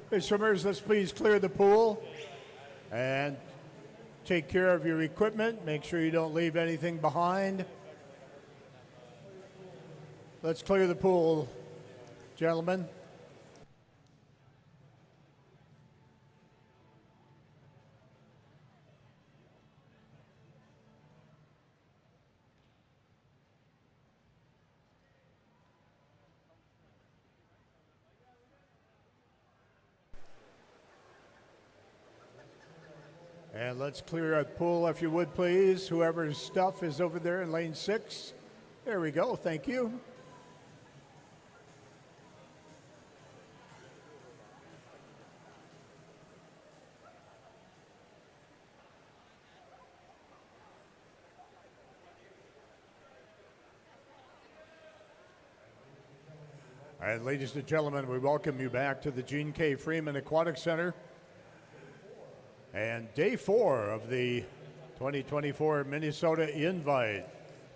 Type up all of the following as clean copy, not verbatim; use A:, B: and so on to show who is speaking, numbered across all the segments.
A: Hey, swimmers, let's please clear the pool and take care of your equipment. Make sure you don't leave anything behind. Let's clear the pool, gentlemen. And let's clear our pool if you would please. Whoever's stuff is over there in lane 6. There we go, thank you. And ladies and gentlemen, we welcome you back to the Gene K. Freeman Aquatic Center. And day 4 of the 2024 Minnesota Invite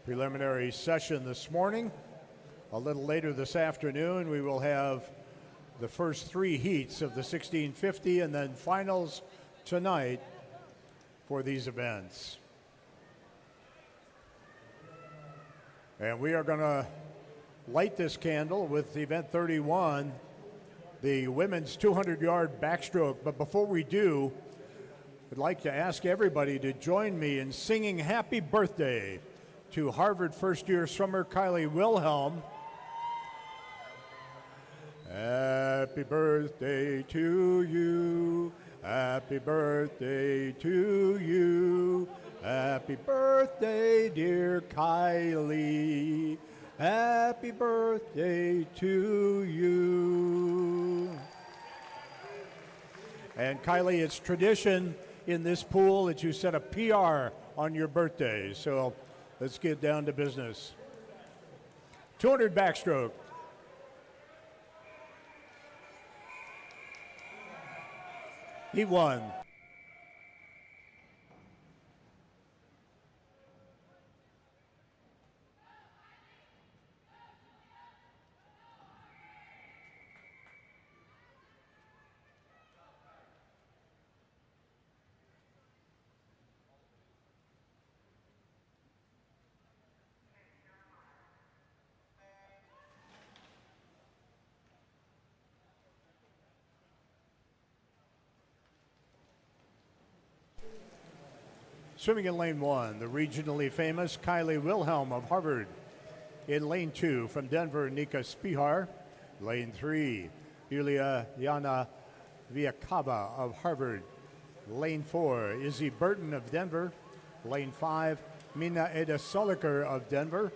A: preliminary session this morning. A little later this afternoon, we will have the first 3 heats of the 1650 and then finals tonight for these events. And we are going to light this candle with event 31, the women's 200-yard backstroke. But before we do, I'd like to ask everybody to join me in singing happy birthday to Harvard first-year swimmer Kylie Wilhelm. Happy birthday to you, happy birthday to you, happy birthday, dear Kylie, happy birthday to you. And Kylie, it's tradition in this pool that you set a PR on your birthday, so let's get down to business. 200 backstroke. He won. Swimming in lane 1, the regionally famous Kylie Wilhelm of Harvard. In lane 2, from Denver, Nika Spihar. Lane 3, Yulia Yana Viakava of Harvard. Lane 4, Izzy Burton of Denver. Lane 5, Mina Eda Soliker of Denver.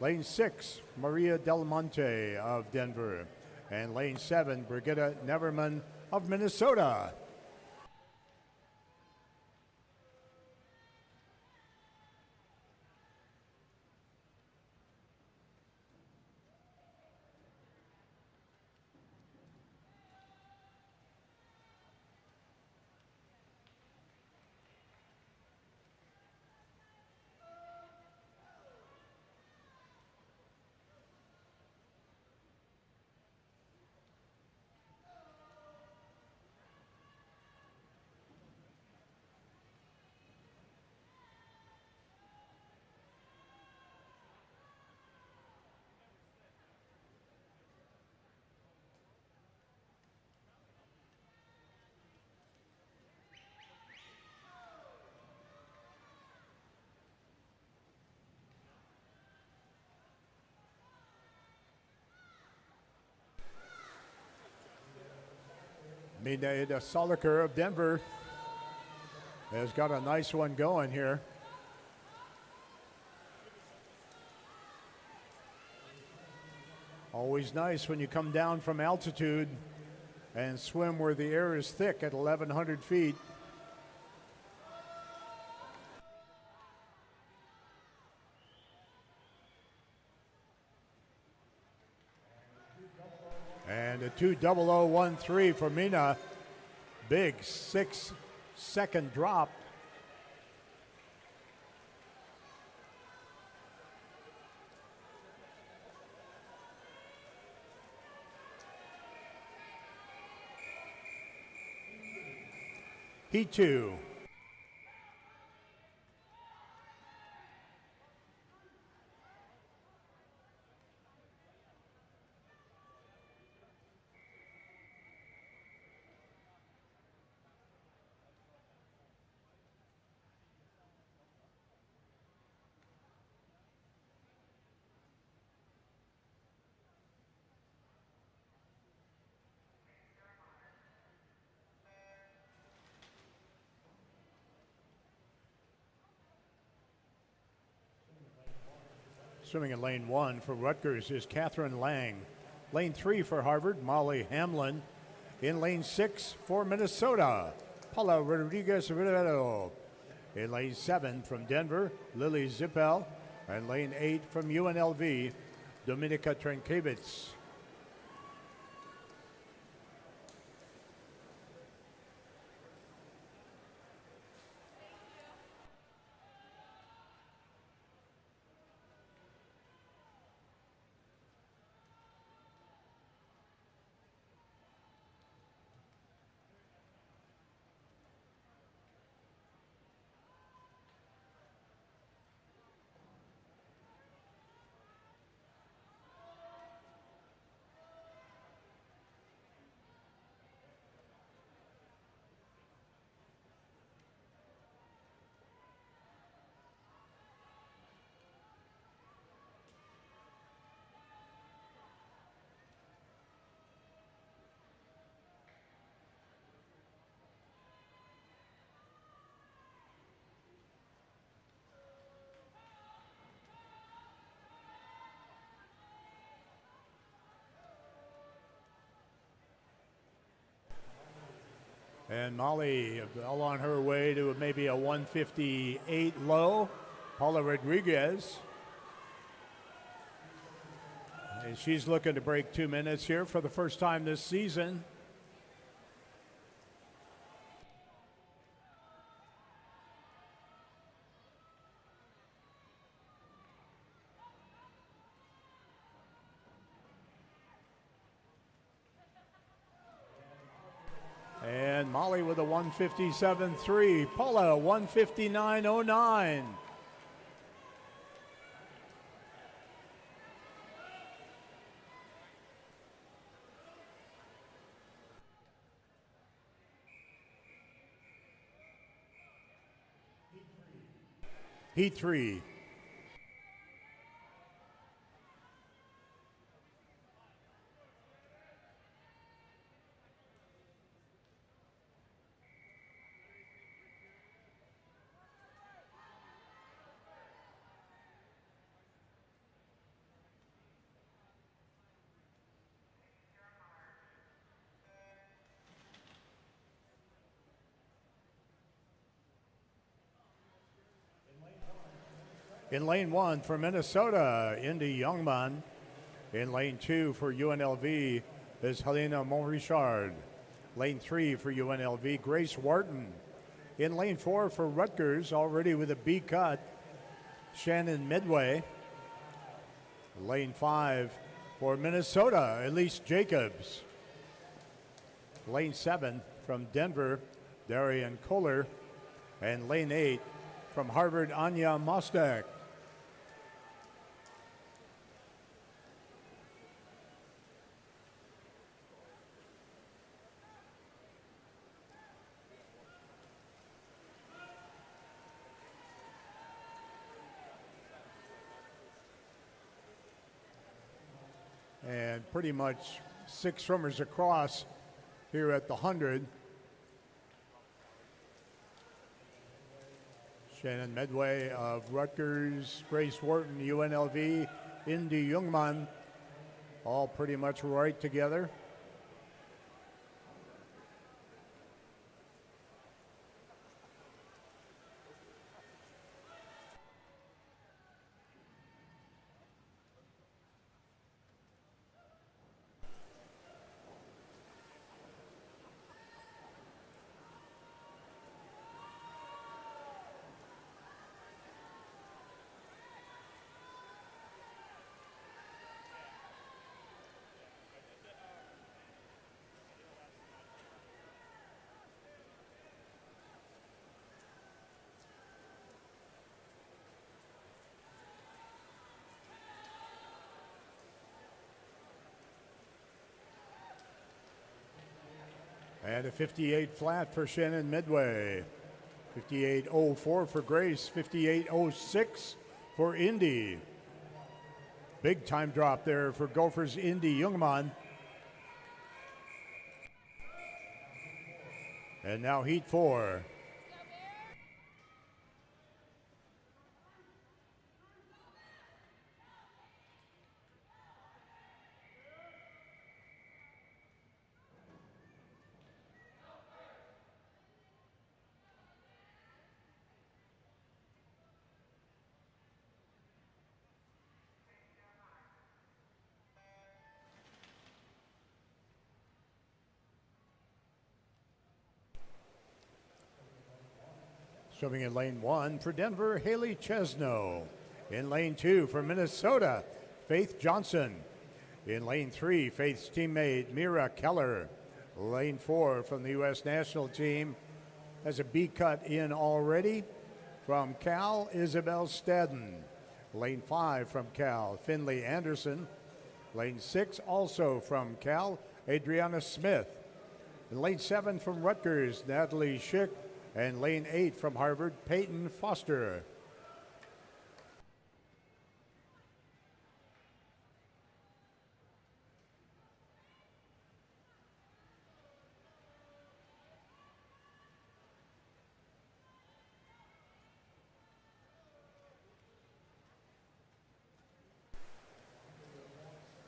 A: Lane 6, Maria Del Monte of Denver. And lane 7, Brigitte Neverman of Minnesota. Mina Eda Soliker of Denver has got a nice one going here. Always nice when you come down from altitude and swim where the air is thick at 1,100 feet. And a 2:0013 for Mina. Big 6-second drop. Heat 2. Swimming in lane 1 for Rutgers is Catherine Lang. Lane 3 for Harvard, Molly Hamlin. In lane 6 for Minnesota, Paula Rodriguez-Rivero. In lane 7 from Denver, Lily Zippel. And lane 8 from UNLV, Dominika Trenkiewicz. And Molly well on her way to maybe a 158 low. Paula Rodriguez. And she's looking to break 2 minutes here for the first time this season. And Molly with a 157.3. Paula 159.09. Heat 3. In lane 1 for Minnesota, Indy Youngman. In lane 2 for UNLV is Helena Montrichard. Lane 3 for UNLV, Grace Wharton. In lane 4 for Rutgers, already with a B cut, Shannon Midway. Lane 5 for Minnesota, Elise Jacobs. Lane 7 from Denver, Darian Kohler. And lane 8 from Harvard, Anya Mostek. And pretty much 6 swimmers across here at the 100. Shannon Medway of Rutgers, Grace Wharton, UNLV, Indy Youngman, all pretty much right together. And a 58 flat for Shannon Midway. 58.04 for Grace. 58.06 for Indy. Big time drop there for Gophers Indy Jungmann. And now heat 4. Swimming in lane 1 for Denver, Haley Chesno. In lane 2 for Minnesota, Faith Johnson. In lane 3, Faith's teammate Mira Keller. Lane 4 from the U.S. national team has a B cut in already from Cal, Isabel Stadden. Lane 5 from Cal, Finley Anderson. Lane 6 also from Cal, Adriana Smith. In lane 7 from Rutgers, Natalie Schick. And lane 8 from Harvard, Peyton Foster.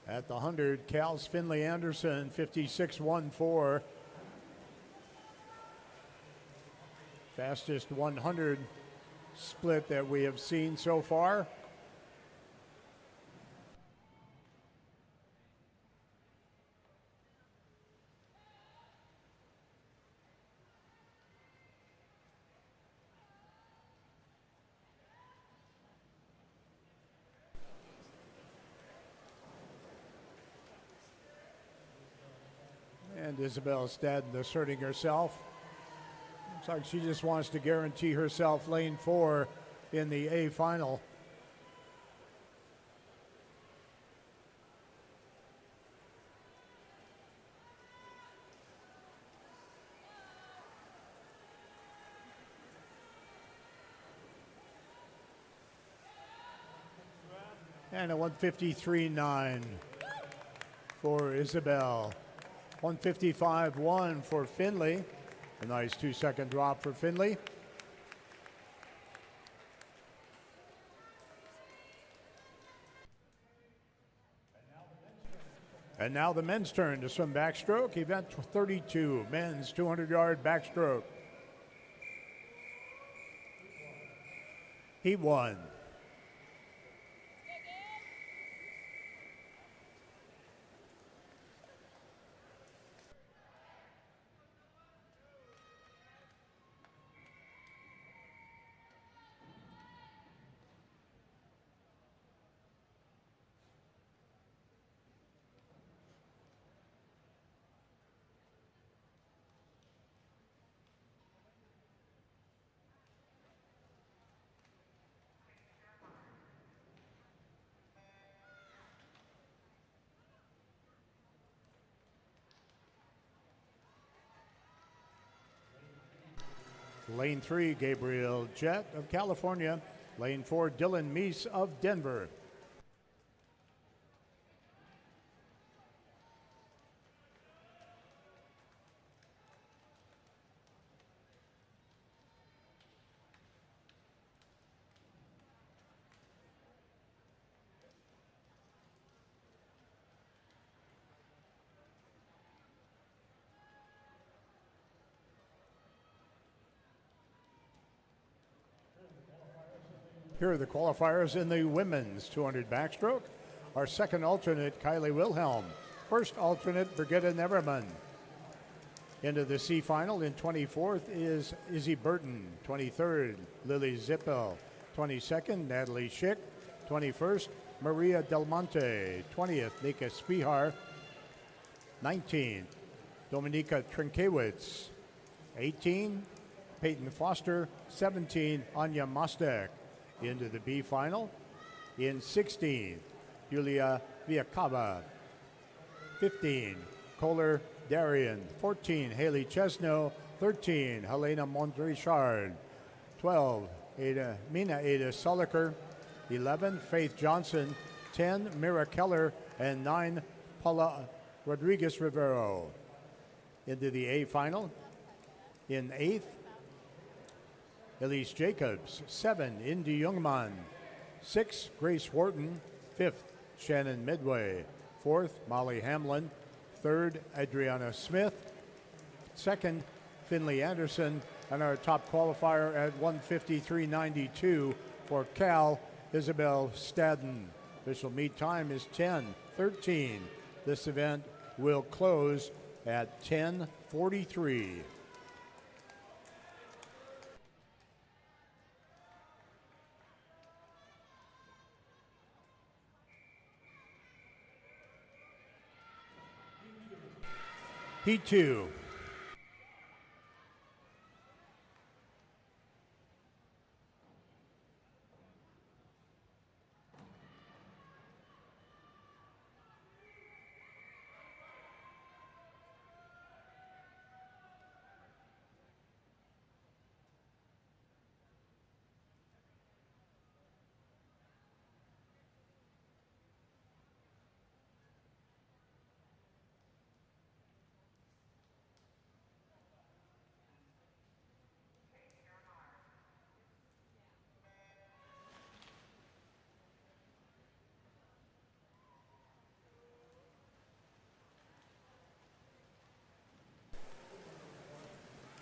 A: At the 100, Cal's Finley Anderson, 56.14. Fastest 100 split that we have seen so far. And Isabel Stadden asserting herself. Looks like she just wants to guarantee herself lane 4 in the A final. And a 153.9 for Isabel. 155.1 for Finley. A nice 2-second drop for Finley. And now the men's turn to swim backstroke. Event 32, men's 200-yard backstroke. Heat 1. Lane 3, Gabriel Jett of California. Lane 4, Dylan Meese of Denver. Here are the qualifiers in the women's 200 backstroke. Our second alternate, Kylie Wilhelm. First alternate, Brigitte Neverman. Into the C final in 24th is Izzy Burton. 23rd, Lily Zippel. 22nd, Natalie Schick. 21st, Maria Del Monte. 20th, Nika Spihar. 19th, Dominika Trinkewitz. 18, Peyton Foster. 17, Anya Mostek. Into the B final in 16th, Julia Viacaba. 15, Kohler Darian. 14, Haley Chesno. 13, Helena Montrichard. 12, Mina Ada Soliker. 11, Faith Johnson. 10, Mira Keller. And 9, Paula Rodriguez Rivero. Into the A final. In 8th, Elise Jacobs. 7, Indy Youngman. 6, Grace Wharton. 5th, Shannon Midway. 4th, Molly Hamlin. 3rd, Adriana Smith. 2nd, Finley Anderson. And our top qualifier at 1:53.92 for Cal, Isabel Stadden. Official meet time is 10:13. This event will close at 10:43. Heat 2.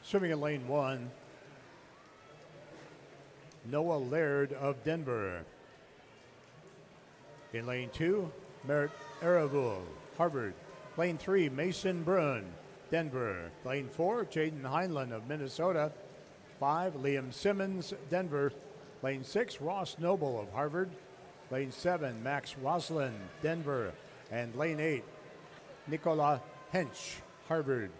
A: Swimming in lane 1, Noah Laird of Denver. In lane 2, Merritt Aravul, Harvard. Lane 3, Mason Brun, Denver. Lane 4, Jaden Heinlein of Minnesota. 5, Liam Simmons, Denver. Lane 6, Ross Noble of Harvard. Lane 7, Max Roslin, Denver. And lane 8, Nicola Hench, Harvard.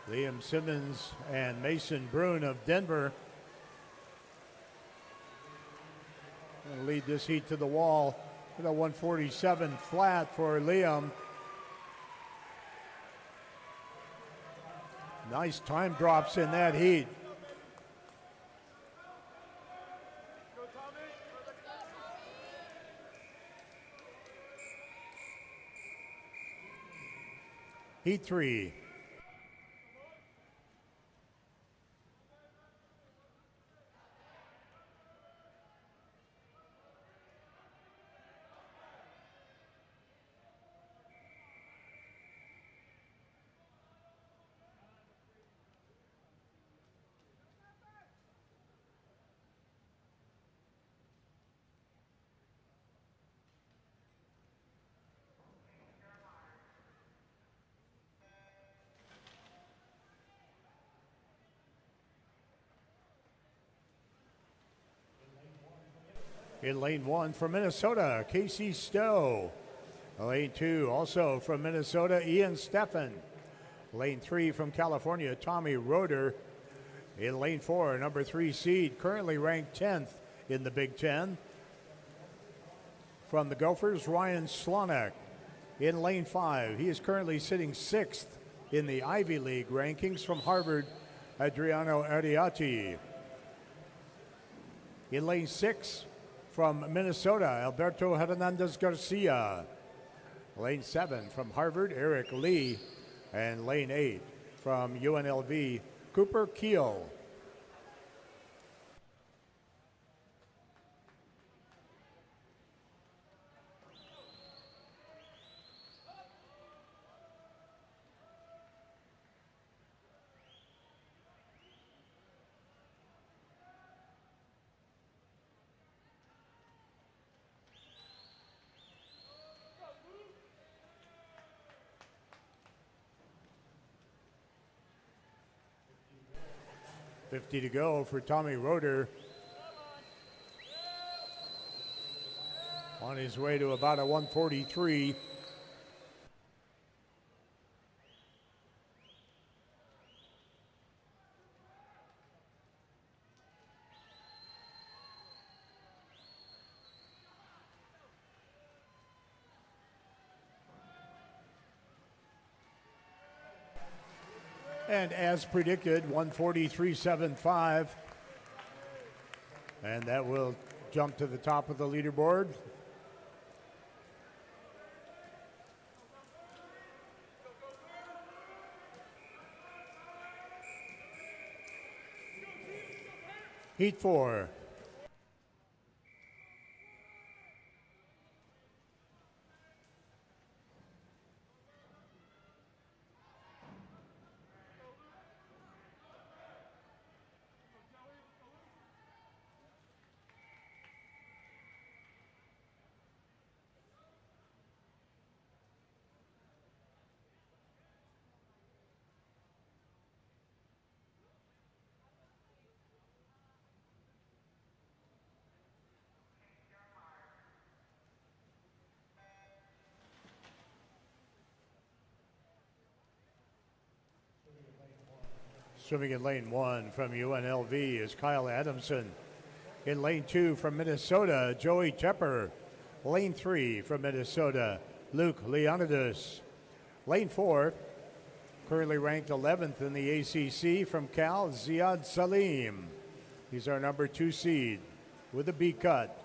A: Liam Simmons and Mason Brun of Denver going to lead this heat to the wall with a 147 flat for Liam. Nice time drops in that heat. Heat 3. In lane 1 from Minnesota, Casey Stowe. Lane 2, also from Minnesota, Ian Steffen. Lane 3 from California, Tommy Roeder. In lane 4, number 3 seed, currently ranked 10th in the Big Ten. From the Gophers, Ryan Slonak. In lane 5, he is currently sitting 6th in the Ivy League rankings. From Harvard, Adriano Ariati. In lane 6, from Minnesota, Alberto Hernandez Garcia. Lane 7 from Harvard, Eric Lee. And lane 8 from UNLV, Cooper Keel. .50 to go for Tommy Roeder. On his way to about a 143. And as predicted, 143.75. And that will jump to the top of the leaderboard. Heat 4. Swimming in lane 1 from UNLV is Kyle Adamson. In lane 2 from Minnesota, Joey Tepper. Lane 3 from Minnesota, Luke Leonidas. Lane 4, currently ranked 11th in the ACC from Cal, Ziad Salim. He's our number 2 seed with a B cut.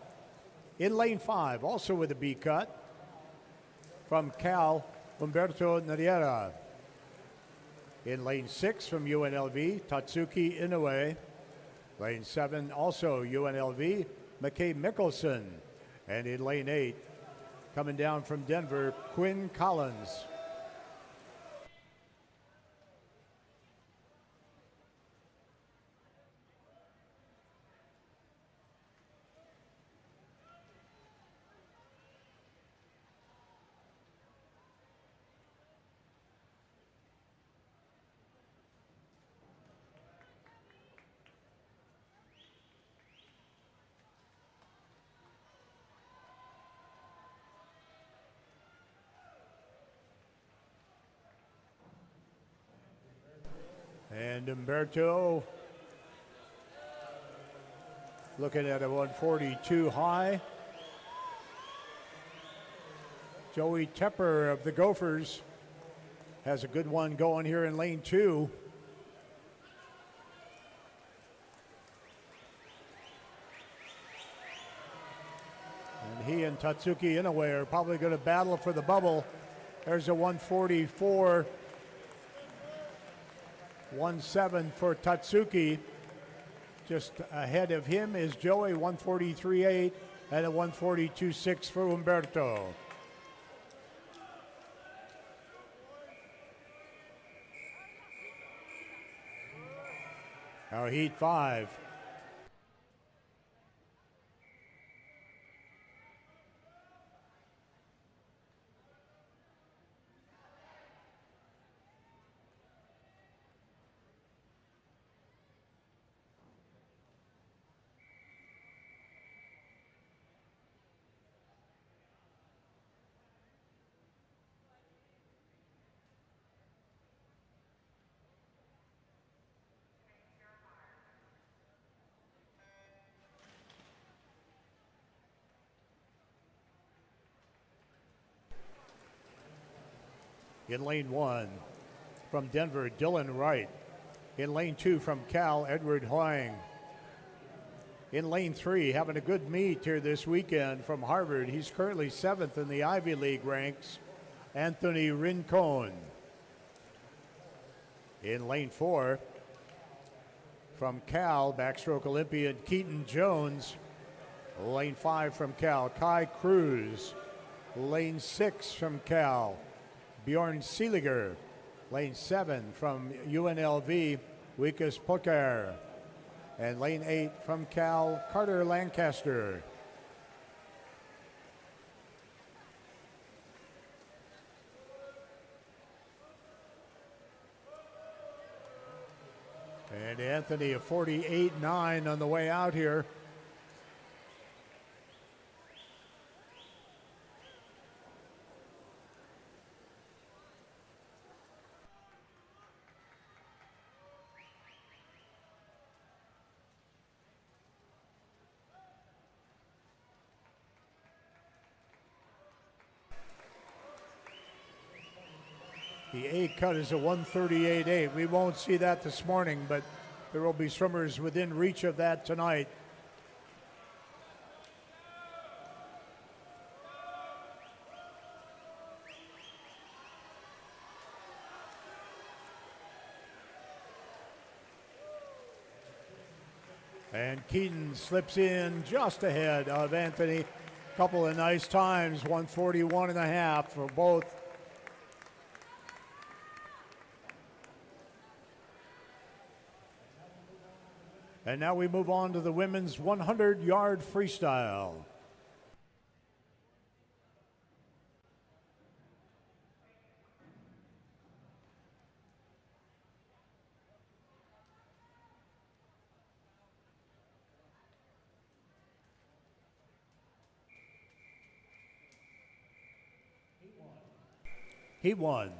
A: In lane 5, also with a B cut, from Cal, Humberto Noriera. In lane 6 from UNLV, Tatsuki Inoue. Lane 7, also UNLV, McKay Mickelson. And in lane 8, coming down from Denver, Quinn Collins. And Humberto looking at a 142 high. Joey Tepper of the Gophers has a good one going here in lane 2. And he and Tatsuki Inoue are probably going to battle for the bubble. There's a 144. 1-7 for Tatsuki. Just ahead of him is Joey, 143.8, and a 142.6 for Humberto. Our Heat 5. In lane 1 from Denver, Dylan Wright. In lane 2 from Cal, Edward Huang. In lane 3, having a good meet here this weekend from Harvard. He's currently 7th in the Ivy League ranks. Anthony Rincon. In lane 4, from Cal, backstroke Olympian Keaton Jones. Lane 5 from Cal, Kai Cruz. Lane 6 from Cal, Bjorn Seeliger. Lane 7 from UNLV, Wikus Pokar. And lane 8 from Cal, Carter Lancaster. And Anthony, a 48.9 on the way out here. The A cut is a 138.8. We won't see that this morning, but there will be swimmers within reach of that tonight. And Keaton slips in just ahead of Anthony. Couple of nice times, 141.5 for both. And now we move on to the women's 100-yard freestyle. Heat 1.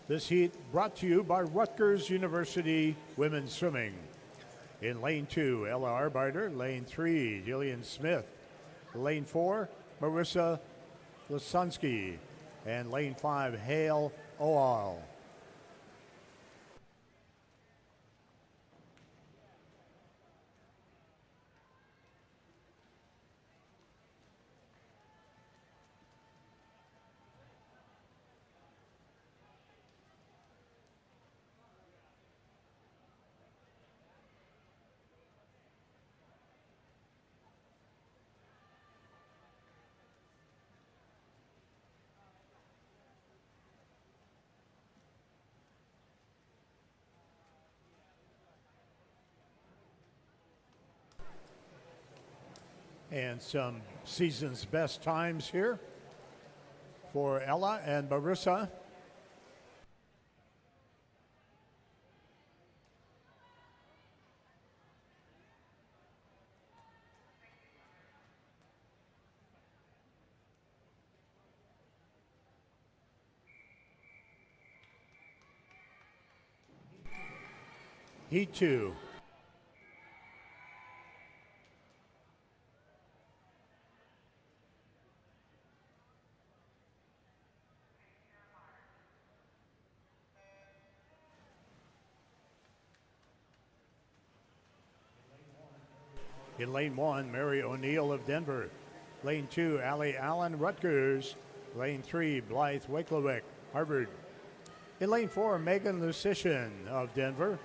A: This heat brought to you by Rutgers University Women's Swimming. In lane 2, Ella Arbeiter. Lane 3, Jillian Smith. Lane 4, Marissa Lasansky. And lane 5, Hale Oal. And some season's best times here for Ella and Marissa. Heat 2. In lane 1, Mary O'Neill of Denver. Lane 2, Allie Allen, Rutgers. Lane 3, Blythe Wakelowick, Harvard. In lane 4, Megan Lucician of Denver.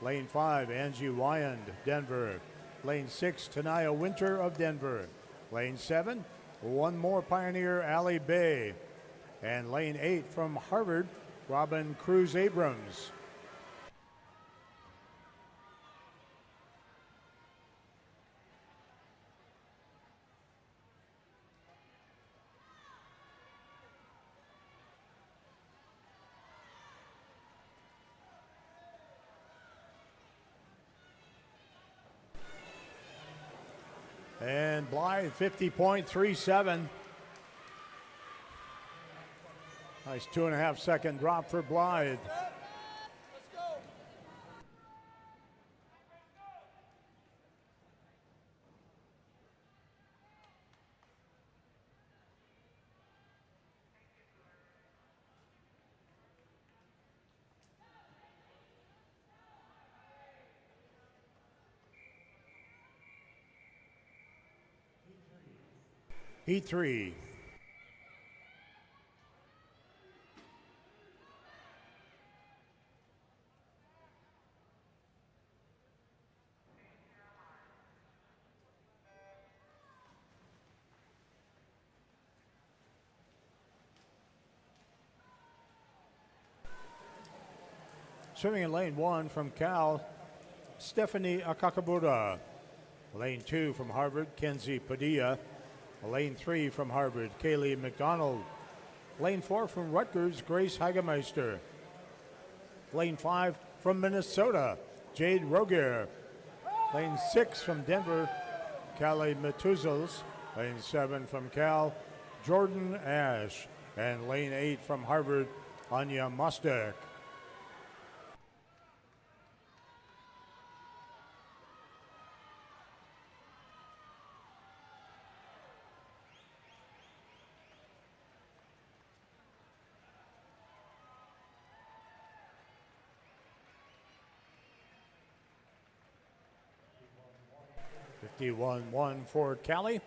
A: Lane 5, Angie Wyand, Denver. Lane 6, Tanaya Winter of Denver. Lane 7, one more Pioneer, Allie Bay. And lane 8 from Harvard, Robin Cruz Abrams. And Blythe, 50.37. Nice 2.5 second drop for Blythe. Heat 3. Swimming in lane 1 from Cal, Stephanie Akakabura. Lane 2 from Harvard, Kenzie Padilla. Lane 3 from Harvard, Kaylee McDonald. Lane 4 from Rutgers, Grace Hagemeister. Lane 5 from Minnesota, Jade Rogier. Lane 6 from Denver, Callie Matuzels. Lane 7 from Cal, Jordan Ash. And lane 8 from Harvard, Anya Mostek. One for Callie.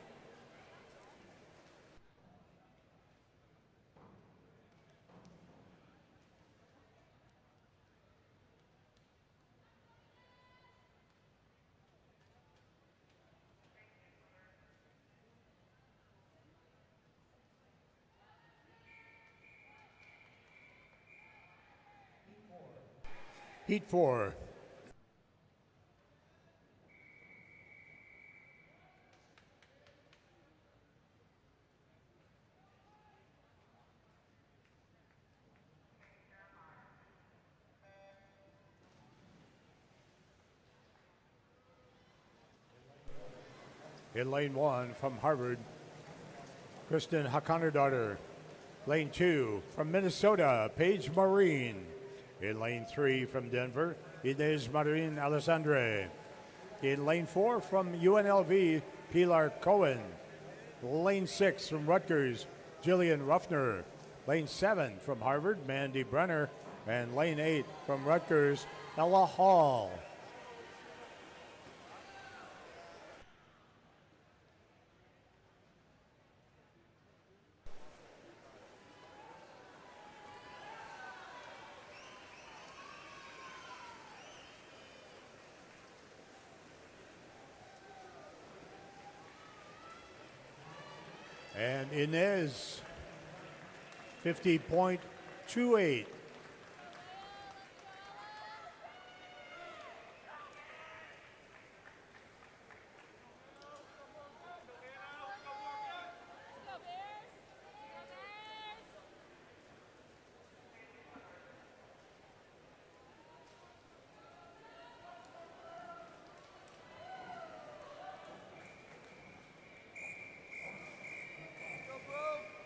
A: Heat 4. In lane 1 from Harvard, Kristen Hakanardaughter. Lane 2 from Minnesota, Paige Marine. In lane 3 from Denver, Inez Marin Alessandre. In lane 4 from UNLV, Pilar Cohen. Lane 6 from Rutgers, Jillian Ruffner. Lane 7 from Harvard, Mandy Brenner. And lane 8 from Rutgers, Ella Hall. And Inez, 50.28.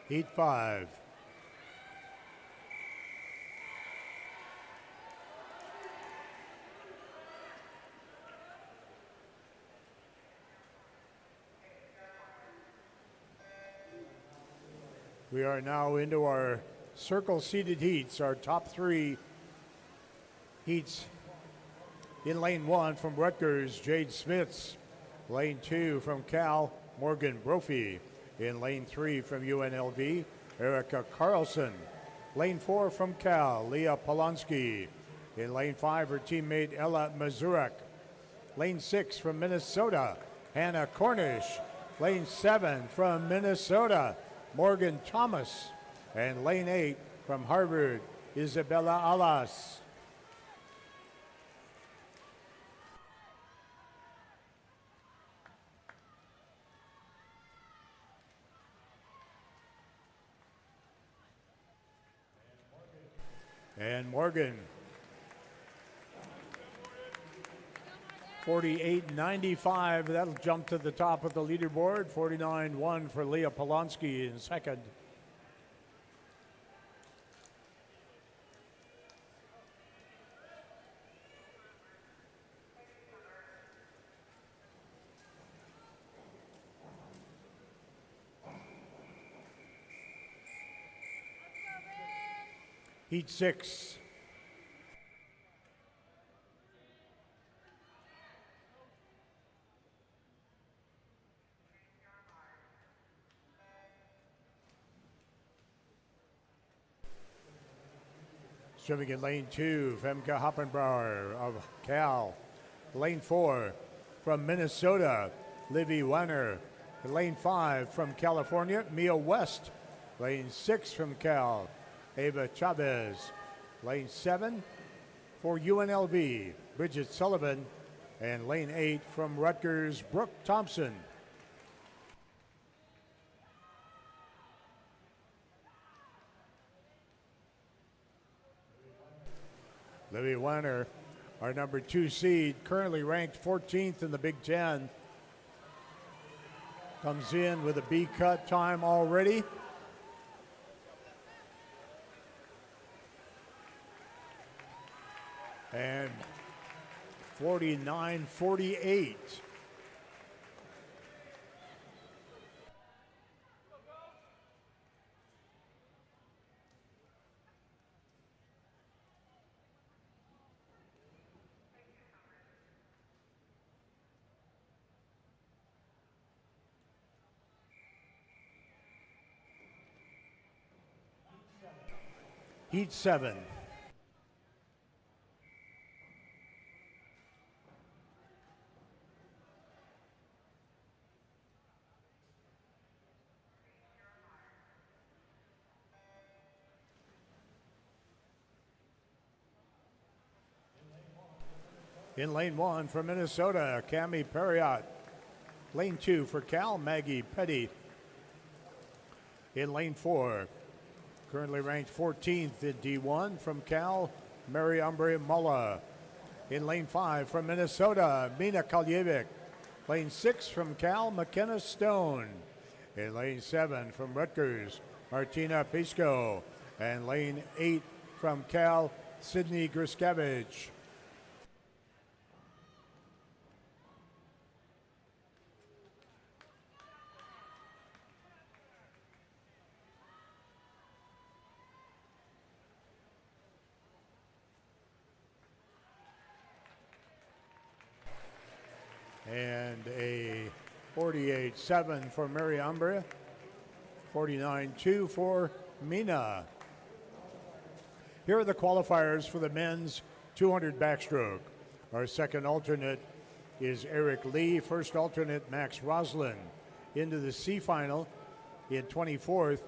A: Heat 5. We are now into our circle seated heats, our top 3 heats. In lane 1 from Rutgers, Jade Smits. Lane 2 from Cal, Morgan Brophy. In lane 3 from UNLV, Erica Carlson. Lane 4 from Cal, Leah Polanski. In lane 5, her teammate Ella Mazurek. Lane 6 from Minnesota, Hannah Cornish. Lane 7 from Minnesota, Morgan Thomas. And lane 8 from Harvard, Isabella Alas. And Morgan, 48.95. That'll jump to the top of the leaderboard. 49.1 for Leah Polanski in second. Heat 6. Swimming in lane 2, Femke Hoppenbauer of Cal. Lane 4, from Minnesota, Livy Weiner. Lane 5, from California, Mia West. Lane 6, from Cal, Ava Chavez. Lane 7, for UNLV, Bridget Sullivan. And lane 8, from Rutgers, Brooke Thompson. Livy Weiner, our number 2 seed, currently ranked 14th in the Big Ten. Comes in with a B cut time already. And 49-48. Heat 7. In lane 1 from Minnesota, Cami Perriott. Lane 2 for Cal, Maggie Petty. In lane 4, currently ranked 14th in D1 from Cal, Mary Umbre Mulla. In lane 5 from Minnesota, Mina Kaljevic. Lane 6 from Cal, McKenna Stone. In lane 7 from Rutgers, Martina Pisco. And lane 8 from Cal, Sydney Griskevich. And a 48-7 for Mary Umbre, 49-2 for Mina. Here are the qualifiers for the men's 200 backstroke. Our second alternate is Eric Lee, first alternate Max Roslin. Into the C final in 24th,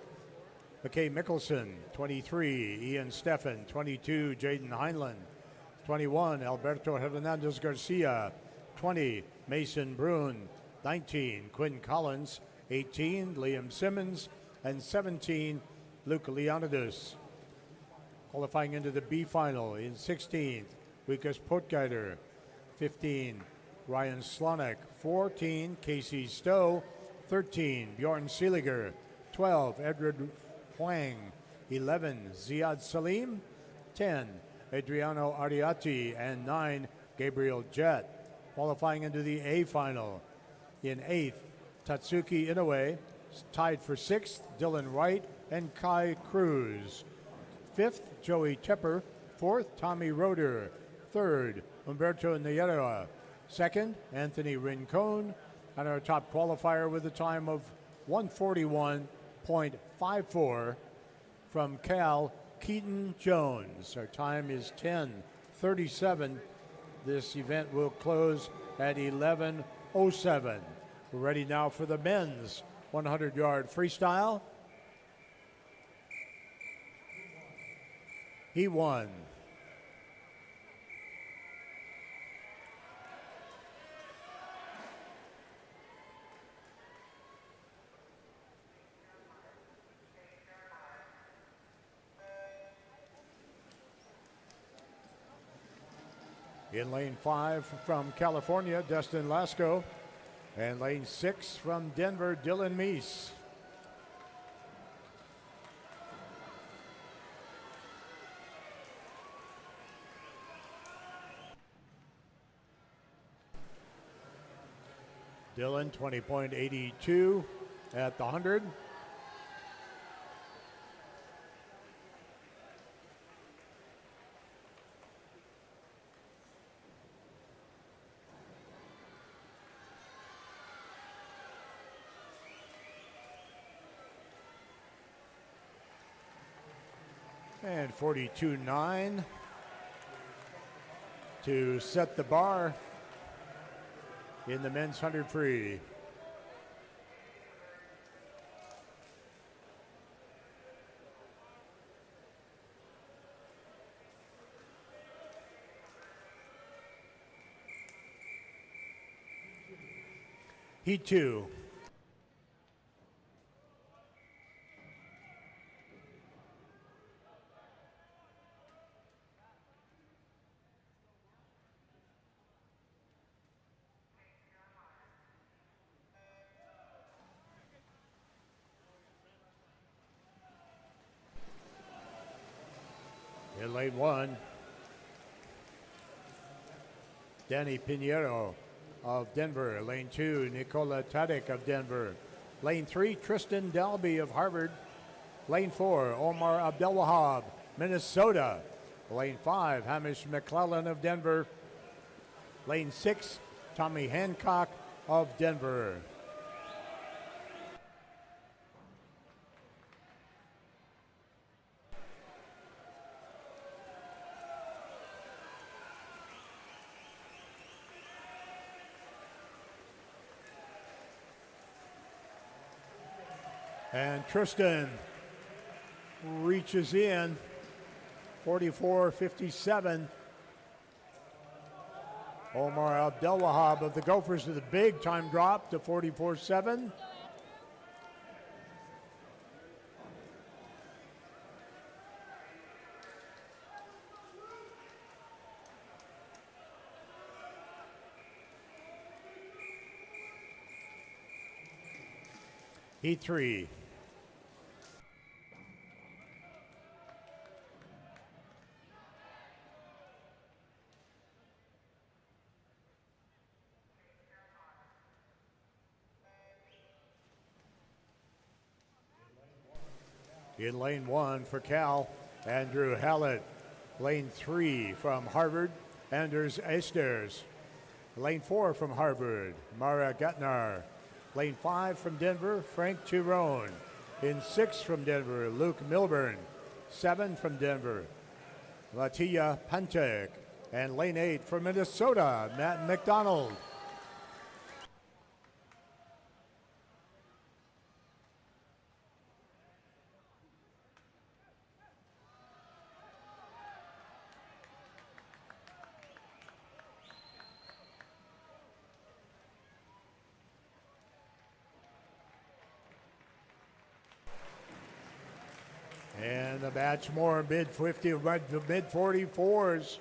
A: McKay Mickelson, 23, Ian Steffen, 22, Jaden Heinlein, 21, Alberto Hernandez Garcia, 20, Mason Brune, 19, Quinn Collins, 18, Liam Simmons, and 17, Luke Leonidas. Qualifying into the B final in 16th, Wikas Potgeider, 15, Ryan Slonik, 14, Casey Stowe, 13, Bjorn Seeliger, 12, Edward Huang, 11, Ziad Salim, 10, Adriano Ariati, and 9, Gabriel Jett. Qualifying into the A final in 8th, Tatsuki Inoue, tied for 6th, Dylan Wright and Kai Cruz. 5th, Joey Tepper. 4th, Tommy Roeder. 3rd, Humberto Nayera. 2nd, Anthony Rincon. And our top qualifier with a time of 141.54 from Cal, Keaton Jones. Our time is 10:37. This event will close at 11:07. We're ready now for the men's 100-yard freestyle. He won. In lane 5 from California, Destin Lasco. And lane 6 from Denver, Dylan Meese. Dylan, 20.82 at the 100. And 42.9 to set the bar in the men's 100 free. Heat 2. In lane 1, Danny Pinheiro of Denver. Lane 2, Nicola Tadic of Denver. Lane 3, Tristan Dalby of Harvard. Lane 4, Omar Abdelwahab, Minnesota. Lane 5, Hamish McClellan of Denver. Lane 6, Tommy Hancock of Denver. And Tristan reaches in, 44.57. Omar Abdelwahab of the Gophers with a big time drop to 44.7. Heat 3. In lane 1 for Cal, Andrew Hallett. Lane 3 from Harvard, Anders Esters. Lane 4 from Harvard, Mara Gutnar. Lane 5 from Denver, Frank Tirone. In 6 from Denver, Luke Milburn. 7 from Denver, Latia Pantek. And lane 8 from Minnesota, Matt McDonald. And the batch more mid 50, mid 44s.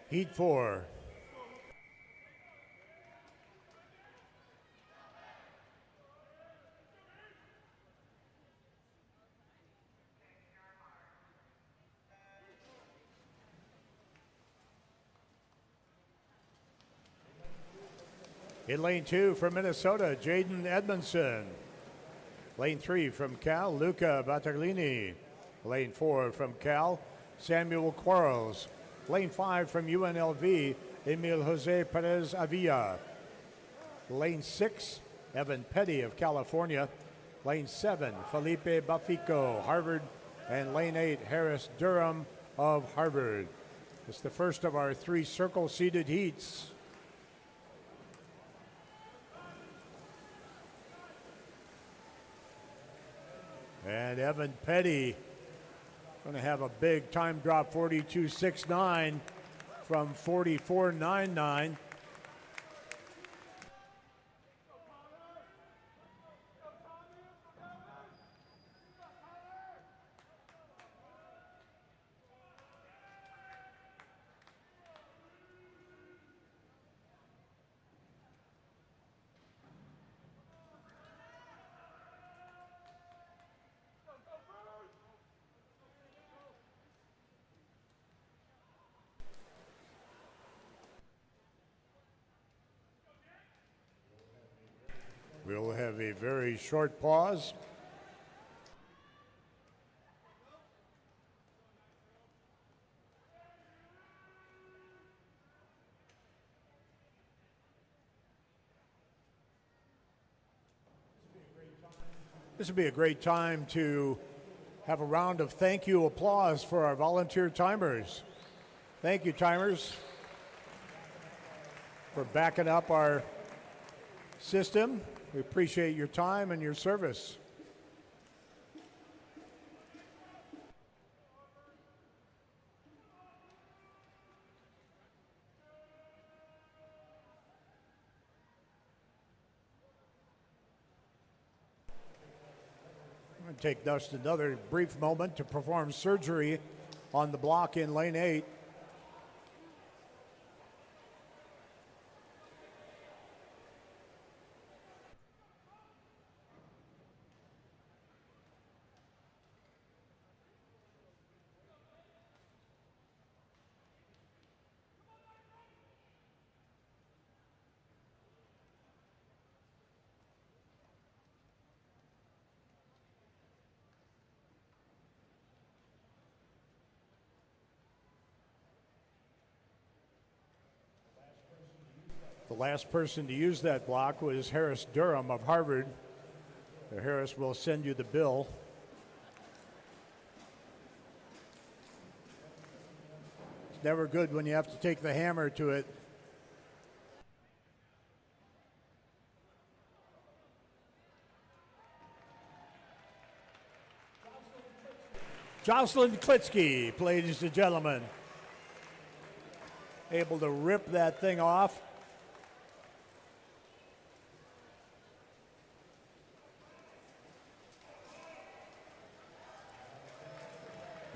A: Heat 4. In lane 2 from Minnesota, Jaden Edmondson. Lane 3 from Cal, Luca Battaglini. Lane 4 from Cal, Samuel Quarles. Lane 5 from UNLV, Emil Jose Perez Avila. Lane 6, Evan Petty of California. Lane 7, Felipe Bafico, Harvard. And lane 8, Harris Durham of Harvard. It's the first of our 3 circle-seated heats. And Evan Petty going to have a big time drop, 42.69 from 44.99. have a very short pause. This would be a great time to have a round of thank you applause for our volunteer timers. Thank you, timers, for backing up our system. We appreciate your time and your service. I'm going to take just another brief moment to perform surgery on the block in lane 8. The last person to use that block was Harris Durham of Harvard. Harris will send you the bill. It's never good when you have to take the hammer to it. Jocelyn Klitsky, ladies and gentlemen, able to rip that thing off.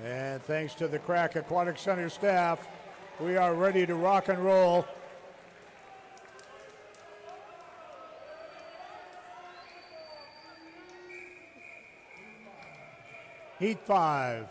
A: And thanks to the Crack Aquatic Center staff, we are ready to rock and roll. Heat 5.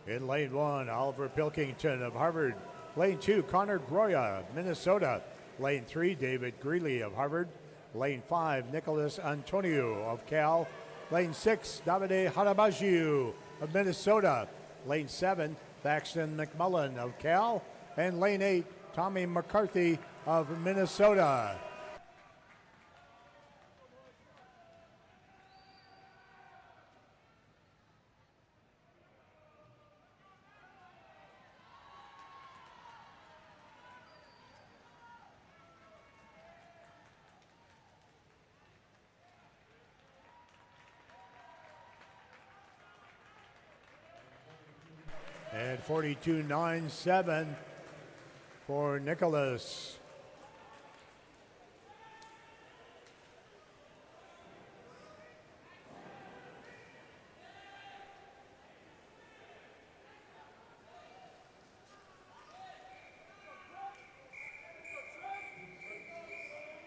A: In lane 1, Oliver Pilkington of Harvard. Lane 2, Connor Groya, Minnesota. Lane 3, David Greeley of Harvard. Lane 5, Nicholas Antonio of Cal. Lane 6, Davide Harabajiu of Minnesota. Lane 7, Thaxton McMullen of Cal. And lane 8, Tommy McCarthy of Minnesota. And 42.97 for Nicholas.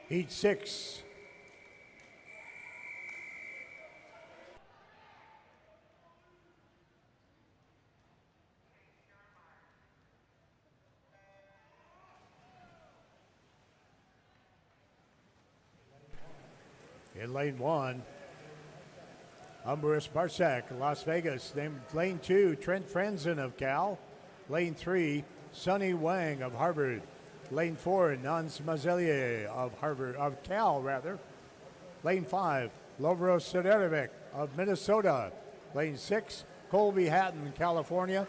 A: Heat 6. In lane 1, Umbrus Barsak, Las Vegas. Lane 2, Trent Franzen of Cal. Lane 3, Sonny Wang of Harvard. Lane 4, Nans Mazelier of Cal. Lane 5, Lovro Siderovic of Minnesota. Lane 6, Colby Hatton, California.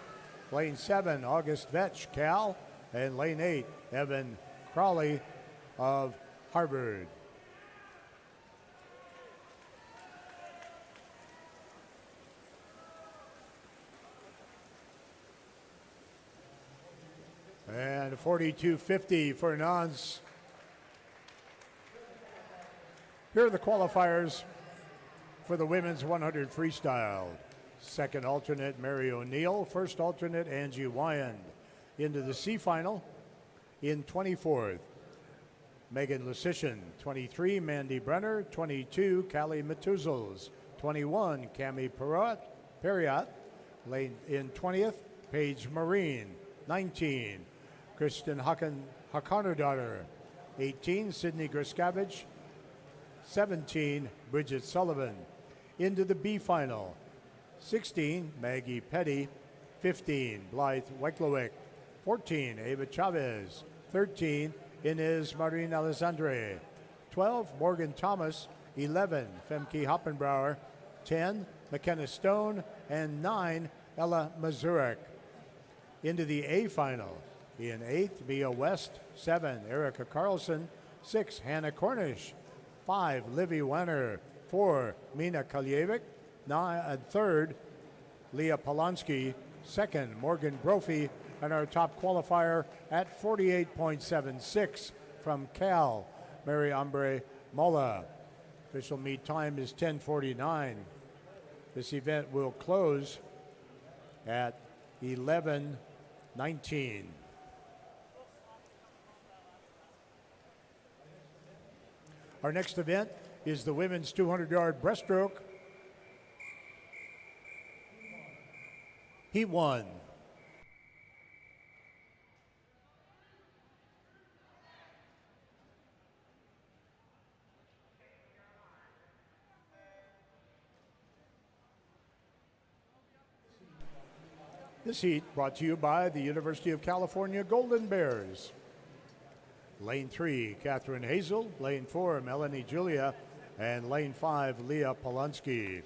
A: Lane 7, August Vetch, Cal. And lane 8, Evan Crawley of Harvard. And 42.50 for Nans. Here are the qualifiers for the women's 100 freestyle. Second alternate, Mary O'Neill. First alternate, Angie Wyand. Into the C final in 24th. Megan Lucician. 23, Mandy Brenner. 22, Callie Matuzels. 21, Cami Perriot. Lane in 20th, Paige Marine. 19, Kristen Hakonerdaughter. 18, Sydney Griskavich. 17, Bridget Sullivan. Into the B final, 16, Maggie Petty. 15, Blythe Wecklowick. 14, Ava Chavez. 13, Inez Marin Alessandre. 12, Morgan Thomas. 11, Femke Hoppenbrauer. 10, McKenna Stone. And 9, Ella Mazurek. Into the A final, in 8th, Mia West. 7, Erica Carlson. 6, Hannah Cornish. 5, Livy Wenner. 4, Mina Kaljevic. 3rd, Leah Polanski. 2nd, Morgan Brophy. And our top qualifier at 48.76 from Cal, Mary Ambre Mola. Official meet time is 10:49. This event will close at 11:19. Our next event is the women's 200-yard breaststroke. Heat 1. This heat brought to you by the University of California Golden Bears. Lane 3, Catherine Hazel. Lane 4, Melanie Julia. And lane 5, Leah Polanski.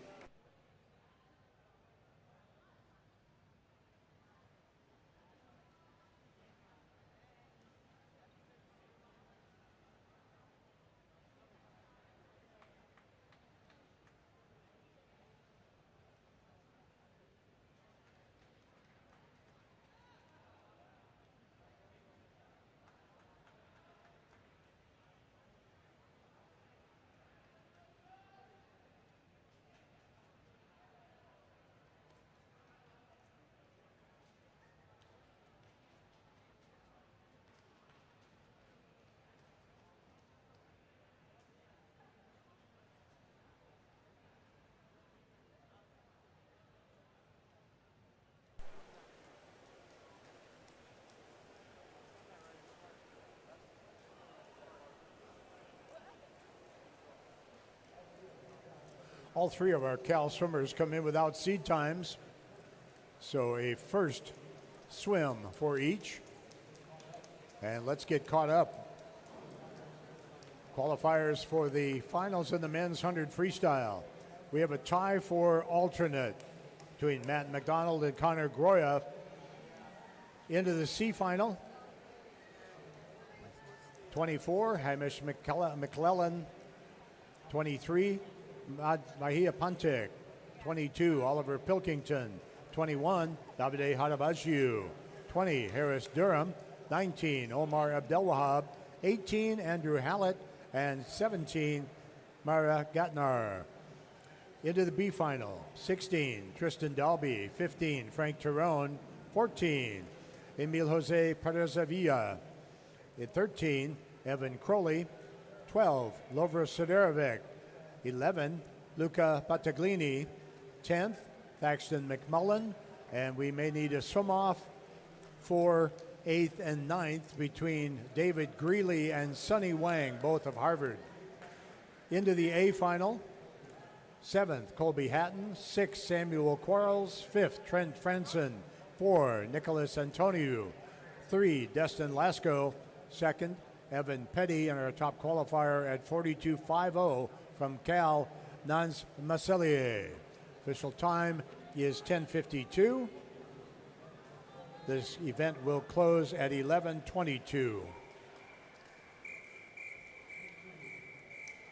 A: All three of our Cal swimmers come in without seed times. So a first swim for each. And let's get caught up. Qualifiers for the finals in the men's 100 freestyle. We have a tie for alternate between Matt McDonald and Connor Groya. Into the C final. 24, Hamish McClellan. 23, Mahia Pantek. 22, Oliver Pilkington. 21, Davide Hadabajiu. 20, Harris Durham. 19, Omar Abdelwahab. 18, Andrew Hallett. And 17, Mara Gatnar. Into the B final, 16, Tristan Dalby. 15, Frank Terone. 14, Emil Jose Perezavilla. At 13, Evan Crowley. 12, Lovra Siderovic. 11, Luca Battaglini. 10th, Thaxton McMullen. And we may need a swim off for 8th and 9th between David Greeley and Sonny Wang, both of Harvard. Into the A final, 7th, Colby Hatton. 6th, Samuel Quarles. 5th, Trent Franson. 4, Nicholas Antoniou. 3, Destin Lasco. 2nd, Evan Petty, and our top qualifier at 42.50 from Cal, Nance Masselier. Official time is 10:52. This event will close at 11:22.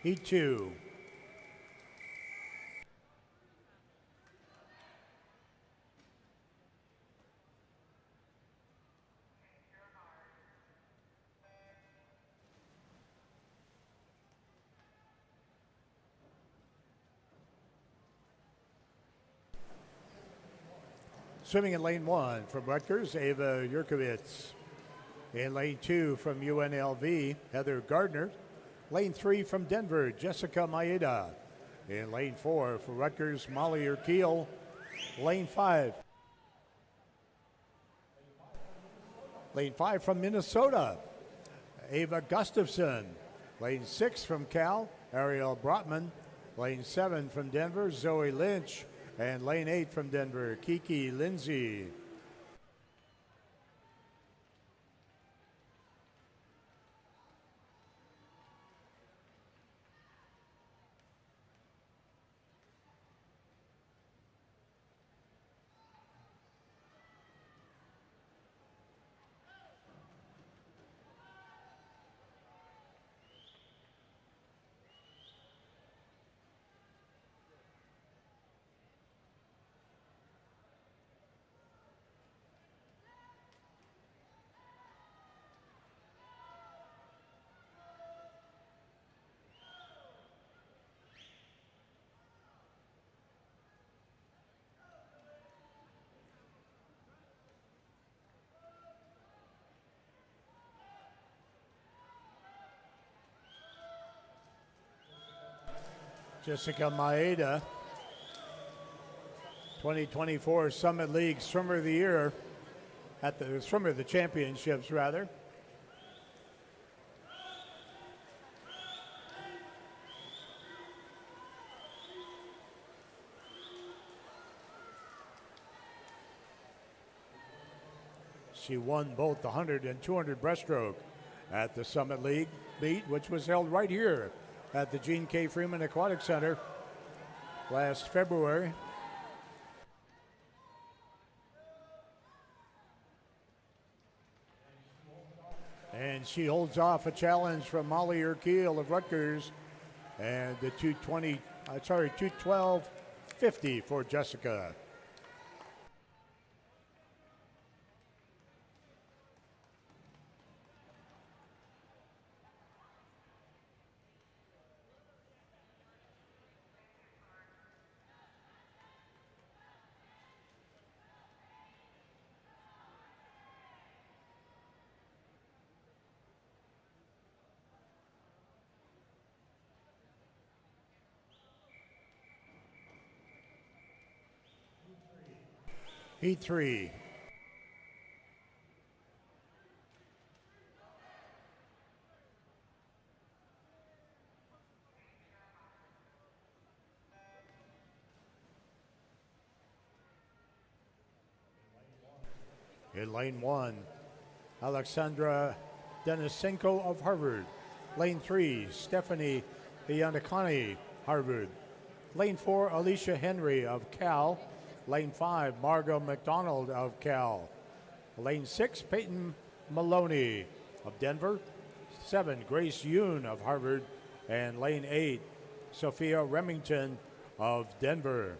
A: Heat 2. Swimming in lane 1 from Rutgers, Ava Yurkovitz. In lane 2 from UNLV, Heather Gardner. Lane 3 from Denver, Jessica Maeda. In lane 4 for Rutgers, Molly Urquille. Lane 5. Lane 5 from Minnesota, Ava Gustafson. Lane 6 from Cal, Ariel Brotman. Lane 7 from Denver, Zoe Lynch. And lane 8 from Denver, Kiki Lindsay. Jessica Maeda, 2024 Summit League Swimmer of the Year at the Swimmer of the Championships, rather. She won both the 100 and 200 breaststroke at the Summit League meet, which was held right here at the Gene K. Freeman Aquatic Center last February. And she holds off a challenge from Molly Urquille of Rutgers and the 212.50 for Jessica. Heat 3. In lane 1, Alexandra Denisenko of Harvard. Lane 3, Stephanie Iannacani, Harvard. Lane 4, Alicia Henry of Cal. Lane 5, Margot McDonald of Cal. Lane 6, Peyton Maloney of Denver. 7, Grace Yoon of Harvard. And lane 8, Sophia Remington of Denver.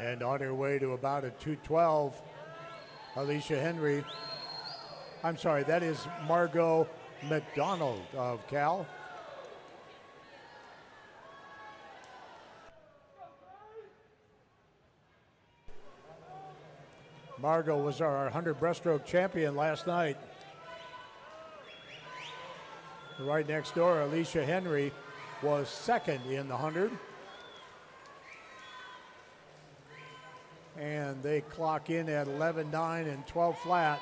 A: And on her way to about a 212, Alicia Henry. I'm sorry, that is Margot McDonald of Cal. Margot was our 100 breaststroke champion last night. Right next door, Alicia Henry was second in the 100. And they clock in at 11.9 and 12 flat.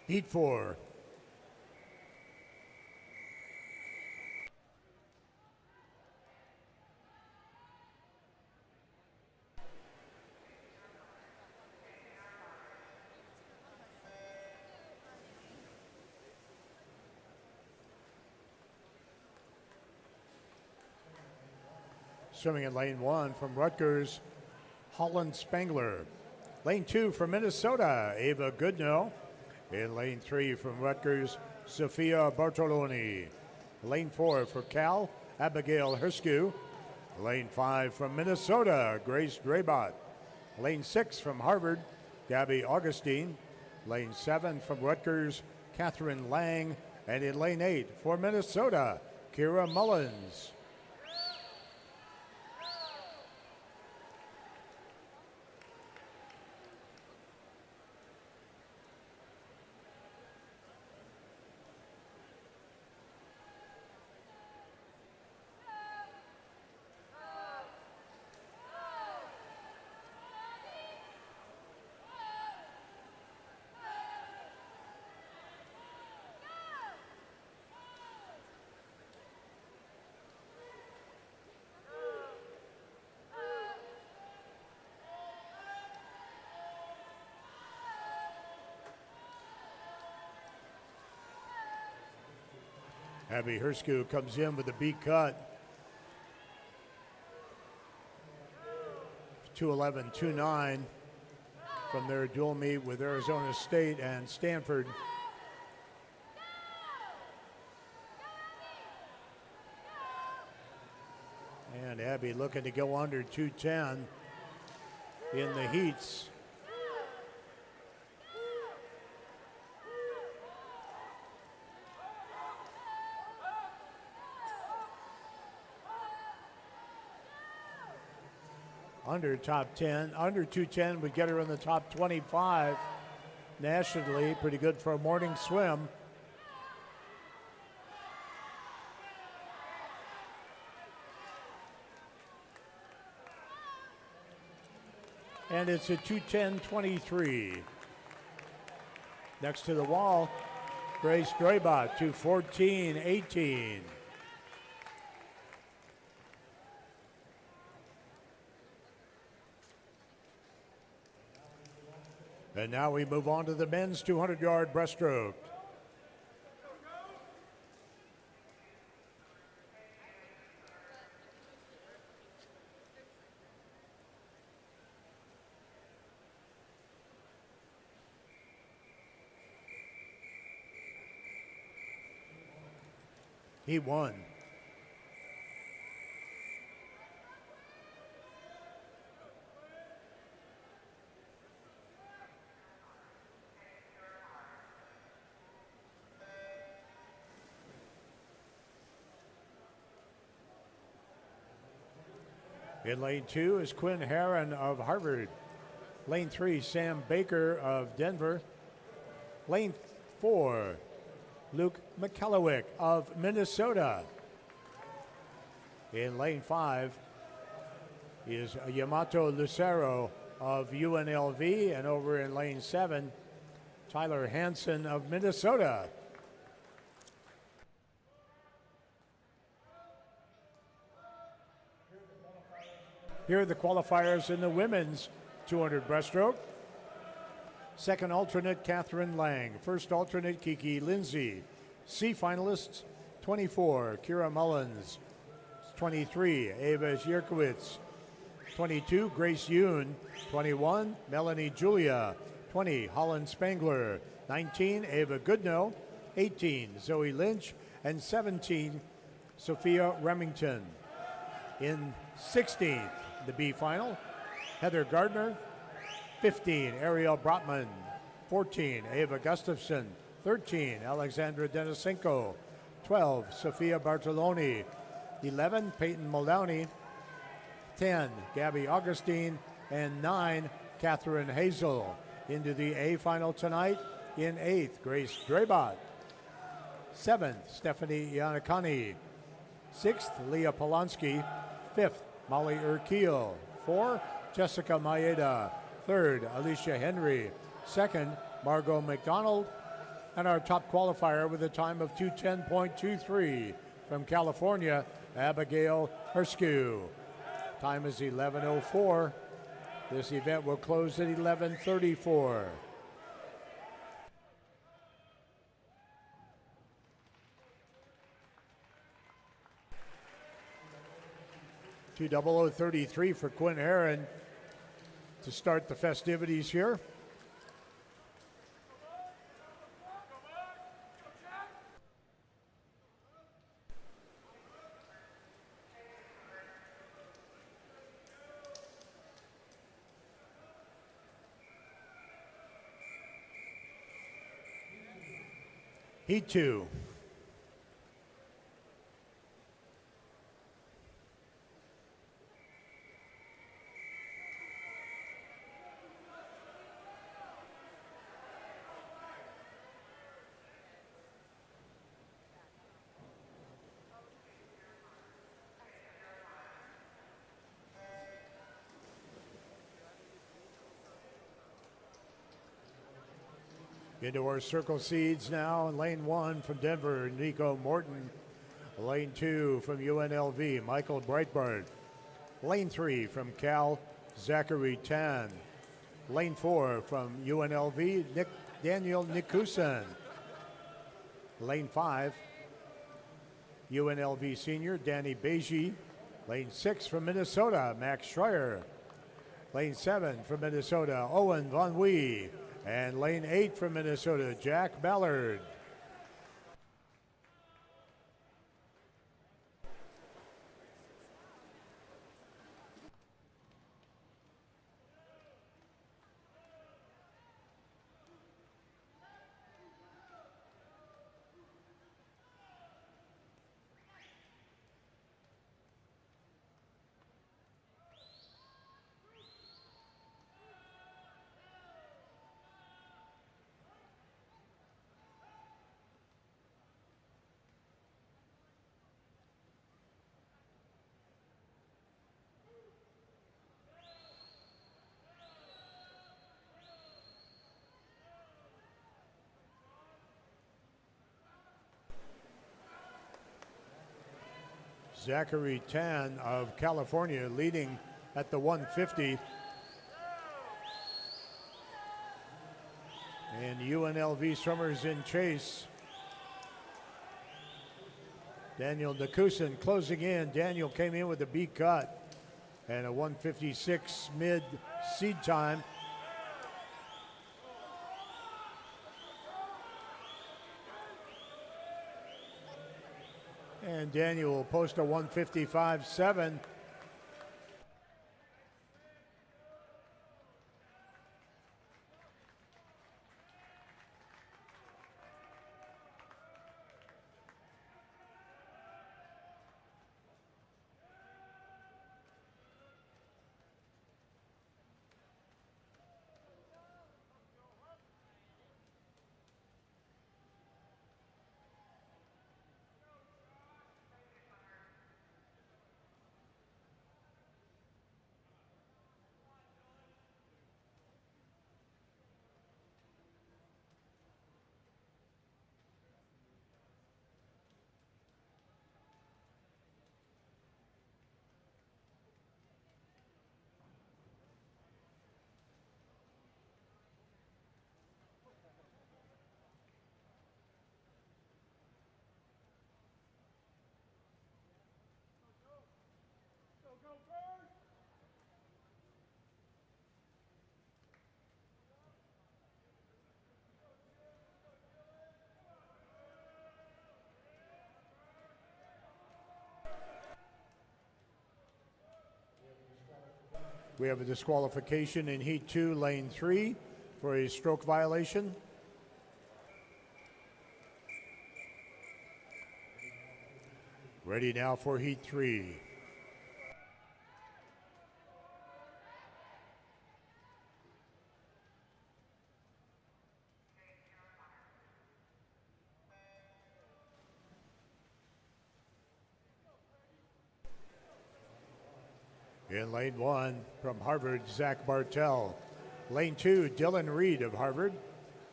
A: Heat 4. Swimming in lane 1 from Rutgers, Holland Spangler. Lane 2 from Minnesota, Ava Goodnow. In lane 3 from Rutgers, Sophia Bartoloni. Lane 4 for Cal, Abigail Herskew. Lane 5 from Minnesota, Grace Draybot. Lane 6 from Harvard, Gabby Augustine. Lane 7 from Rutgers, Catherine Lang. And in lane 8 for Minnesota, Kira Mullins. Abby Herskew comes in with a beat cut. 2:11, 2:9 from their dual meet with Arizona State and Stanford. And Abby looking to go under 2:10 in the heats. Under top 10, under 210 would get her in the top 25 nationally. Pretty good for a morning swim. And it's a 2:10.23. Next to the wall, Grace Draybot, 2:14.18. And now we move on to the men's 200-yard breaststroke. He won. In lane 2 is Quinn Herron of Harvard. Lane 3, Sam Baker of Denver. Lane 4, Luke McKellowick of Minnesota. In lane 5 is Yamato Lucero of UNLV. And over in lane 7, Tyler Hansen of Minnesota. Here are the qualifiers in the women's 200 breaststroke. Second alternate, Catherine Lang. First alternate, Kiki Lindsay. C finalists, 24, Kira Mullins. 23, Ava Zierkowitz. 22, Grace Yoon. 21, Melanie Julia. 20, Holland Spangler. 19, Ava Goodnow. 18, Zoe Lynch. And 17, Sophia Remington. In 16th. The B final, Heather Gardner. 15, Ariel Brotman. 14, Ava Gustafson. 13, Alexandra Denisenko. 12, Sophia Bartoloni. 11, Peyton Muldowney. 10, Gabby Augustine. And 9, Catherine Hazel. Into the A final tonight in 8th, Grace Drabot. 7th, Stephanie Yanakani. 6th, Leah Polanski. 5th, Molly Urquille. 4, Jessica Maeda. 3rd, Alicia Henry. 2nd, Margot McDonald. And our top qualifier with a time of 2:10.23 from California, Abigail Herskew. Time is 11:04. This event will close at 11:34. 2:00:33 for Quinn Herron to start the festivities here. Heat 2. Into our circle seeds now. Lane 1 from Denver, Nico Morton. Lane 2 from UNLV, Michael Breitbart. Lane 3 from Cal, Zachary Tan. Lane 4 from UNLV, Daniel Nikusen. Lane 5, UNLV senior, Danny Beji. Lane 6 from Minnesota, Max Schreier. Lane 7 from Minnesota, Owen Von Wee. And lane 8 from Minnesota, Jack Ballard. Zachary Tan of California leading at the 150. And UNLV swimmers in chase. Daniel Nikusen closing in. Daniel came in with a B cut and a 156 mid seed time. And Daniel will post a 155.7. We have a disqualification in Heat 2, Lane 3, for a stroke violation. Ready now for Heat 3. In lane 1 from Harvard, Zach Bartell. Lane 2, Dylan Reed of Harvard.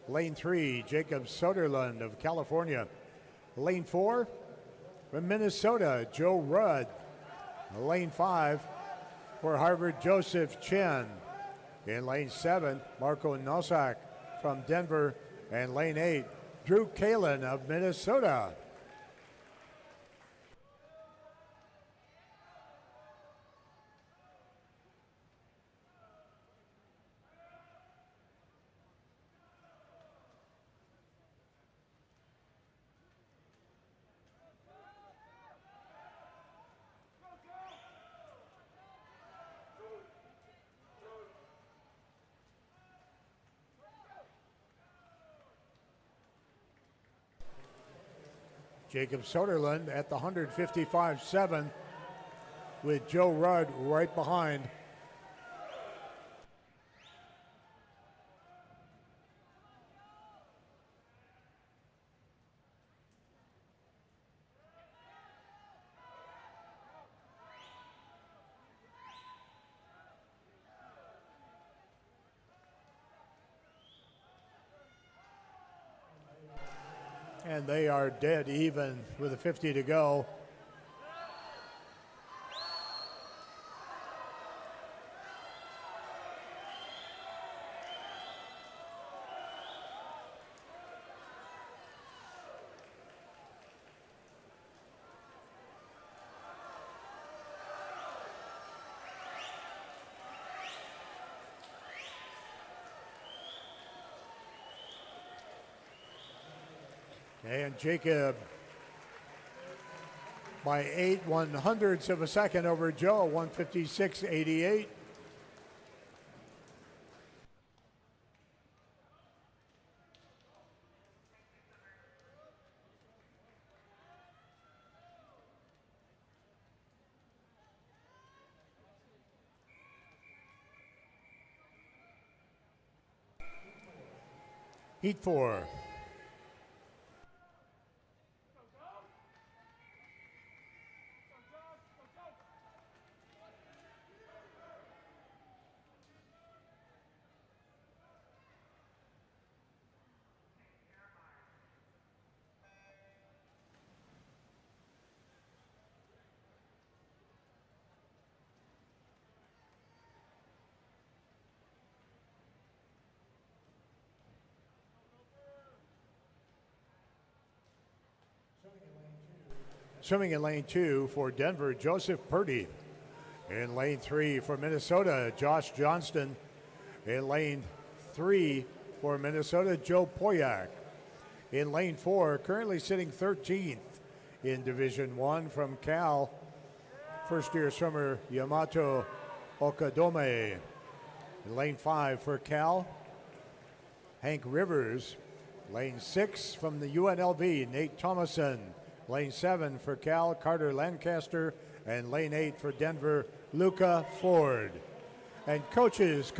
A: Lane 3, Jacob Soderlund of California. Lane 4 from Minnesota, Joe Rudd. Lane 5 for Harvard, Joseph Chen. In lane 7, Marco Nosak from Denver. And lane 8, Drew Kalin of Minnesota. Jacob Soderlund at the 155.7 with Joe Rudd right behind. And they are dead even with a 50 to go. And Jacob by 8/100ths of a second over Joe, 156.88. Heat 4. Swimming in lane 2 for Denver, Joseph Purdy. In lane 3 for Minnesota, Josh Johnston. In lane 3 for Minnesota, Joe Poyak. In lane 4, currently sitting 13th in Division 1 from Cal, first-year swimmer Yamato Okadome. In lane 5 for Cal, Hank Rivers. Lane 6 from the UNLV, Nate Thomason. Lane 7 for Cal, Carter Lancaster. And lane 8 for Denver, Luca Ford. And coaches,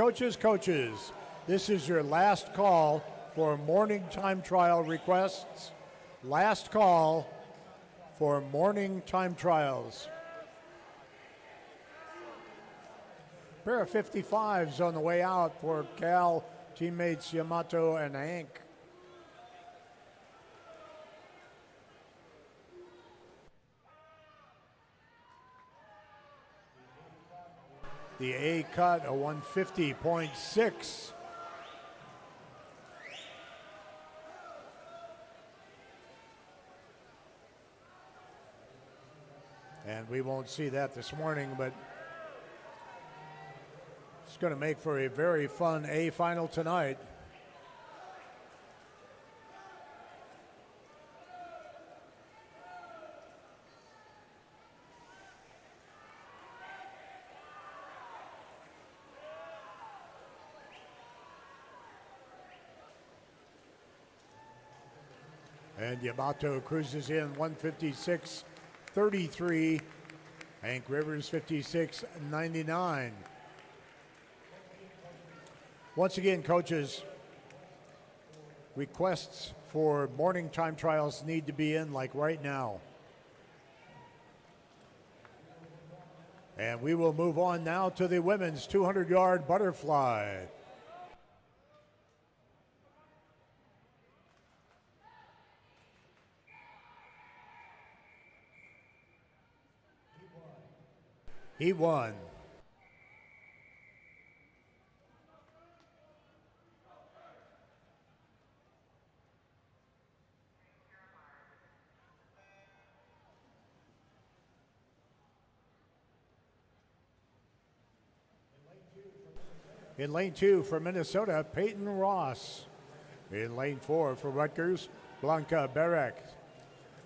A: this is your last call for morning time trial requests. Last call for morning time trials. Pair of 55s on the way out for Cal teammates Yamato and Hank. The A cut, a 150.6. And we won't see that this morning, but it's going to make for a very fun A final tonight. And Yamato cruises in 156.33. Hank Rivers 56.99. Once again, coaches, requests for morning time trials need to be in like right now. And we will move on now to the women's 200-yard butterfly. He won. In lane 2 for Minnesota, Peyton Ross. In lane 4 for Rutgers, Blanca Berek.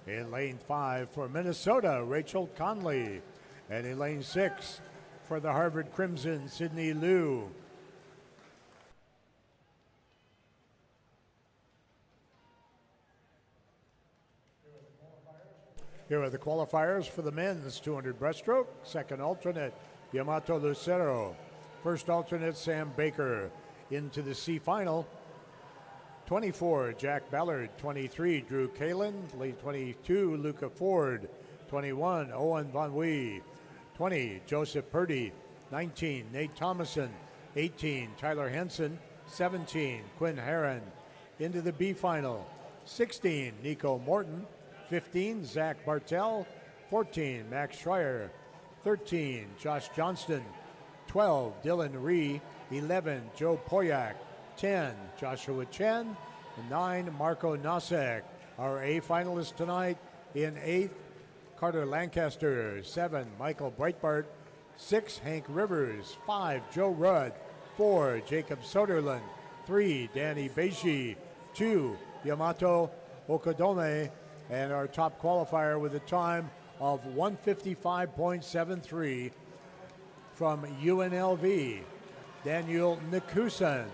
A: In lane 5 for Minnesota, Rachel Conley. And in lane 6 for the Harvard Crimson, Sydney Liu. Here are the qualifiers for the men's 200 breaststroke. Second alternate, Yamato Lucero. First alternate, Sam Baker. Into the C final, 24, Jack Ballard. 23, Drew Kalin. Late 22, Luca Ford. 21, Owen Von Wee. 20, Joseph Purdy. 19, Nate Thomason. 18, Tyler Henson. 17, Quinn Herron. Into the B final, 16, Nico Morton. 15, Zach Bartell. 14, Max Schreier. 13, Josh Johnston. 12, Dylan Ree. 11, Joe Poyak. 10, Joshua Chen. And 9, Marco Nosek. Our A finalists tonight in 8th, Carter Lancaster. 7, Michael Breitbart. 6, Hank Rivers. 5, Joe Rudd. 4, Jacob Soderlund. 3, Danny Beishi. 2, Yamato Okadome. And our top qualifier with a time of 155.73 from UNLV, Daniel Nikusan.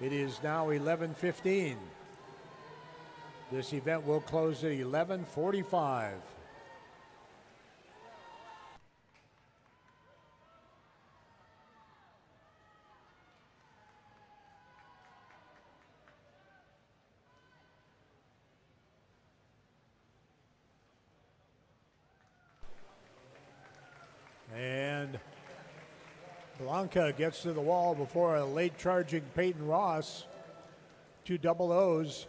A: It is now 11:15. This event will close at 11:45. And Blanca gets to the wall before a late charging Peyton Ross. 2 double O's.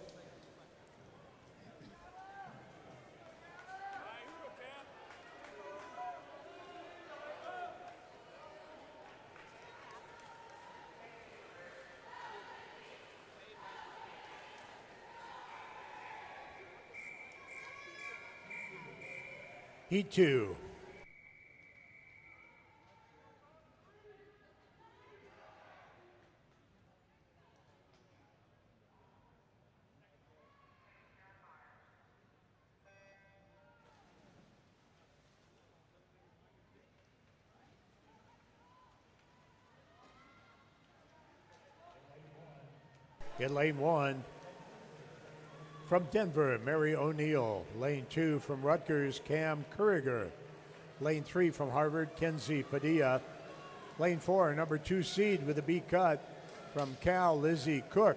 A: Heat 2. In lane 1, from Denver, Mary O'Neill. Lane 2 from Rutgers, Cam Curriger. Lane 3 from Harvard, Kenzie Padilla. Lane 4, number 2 seed with a B cut from Cal, Lizzie Cook.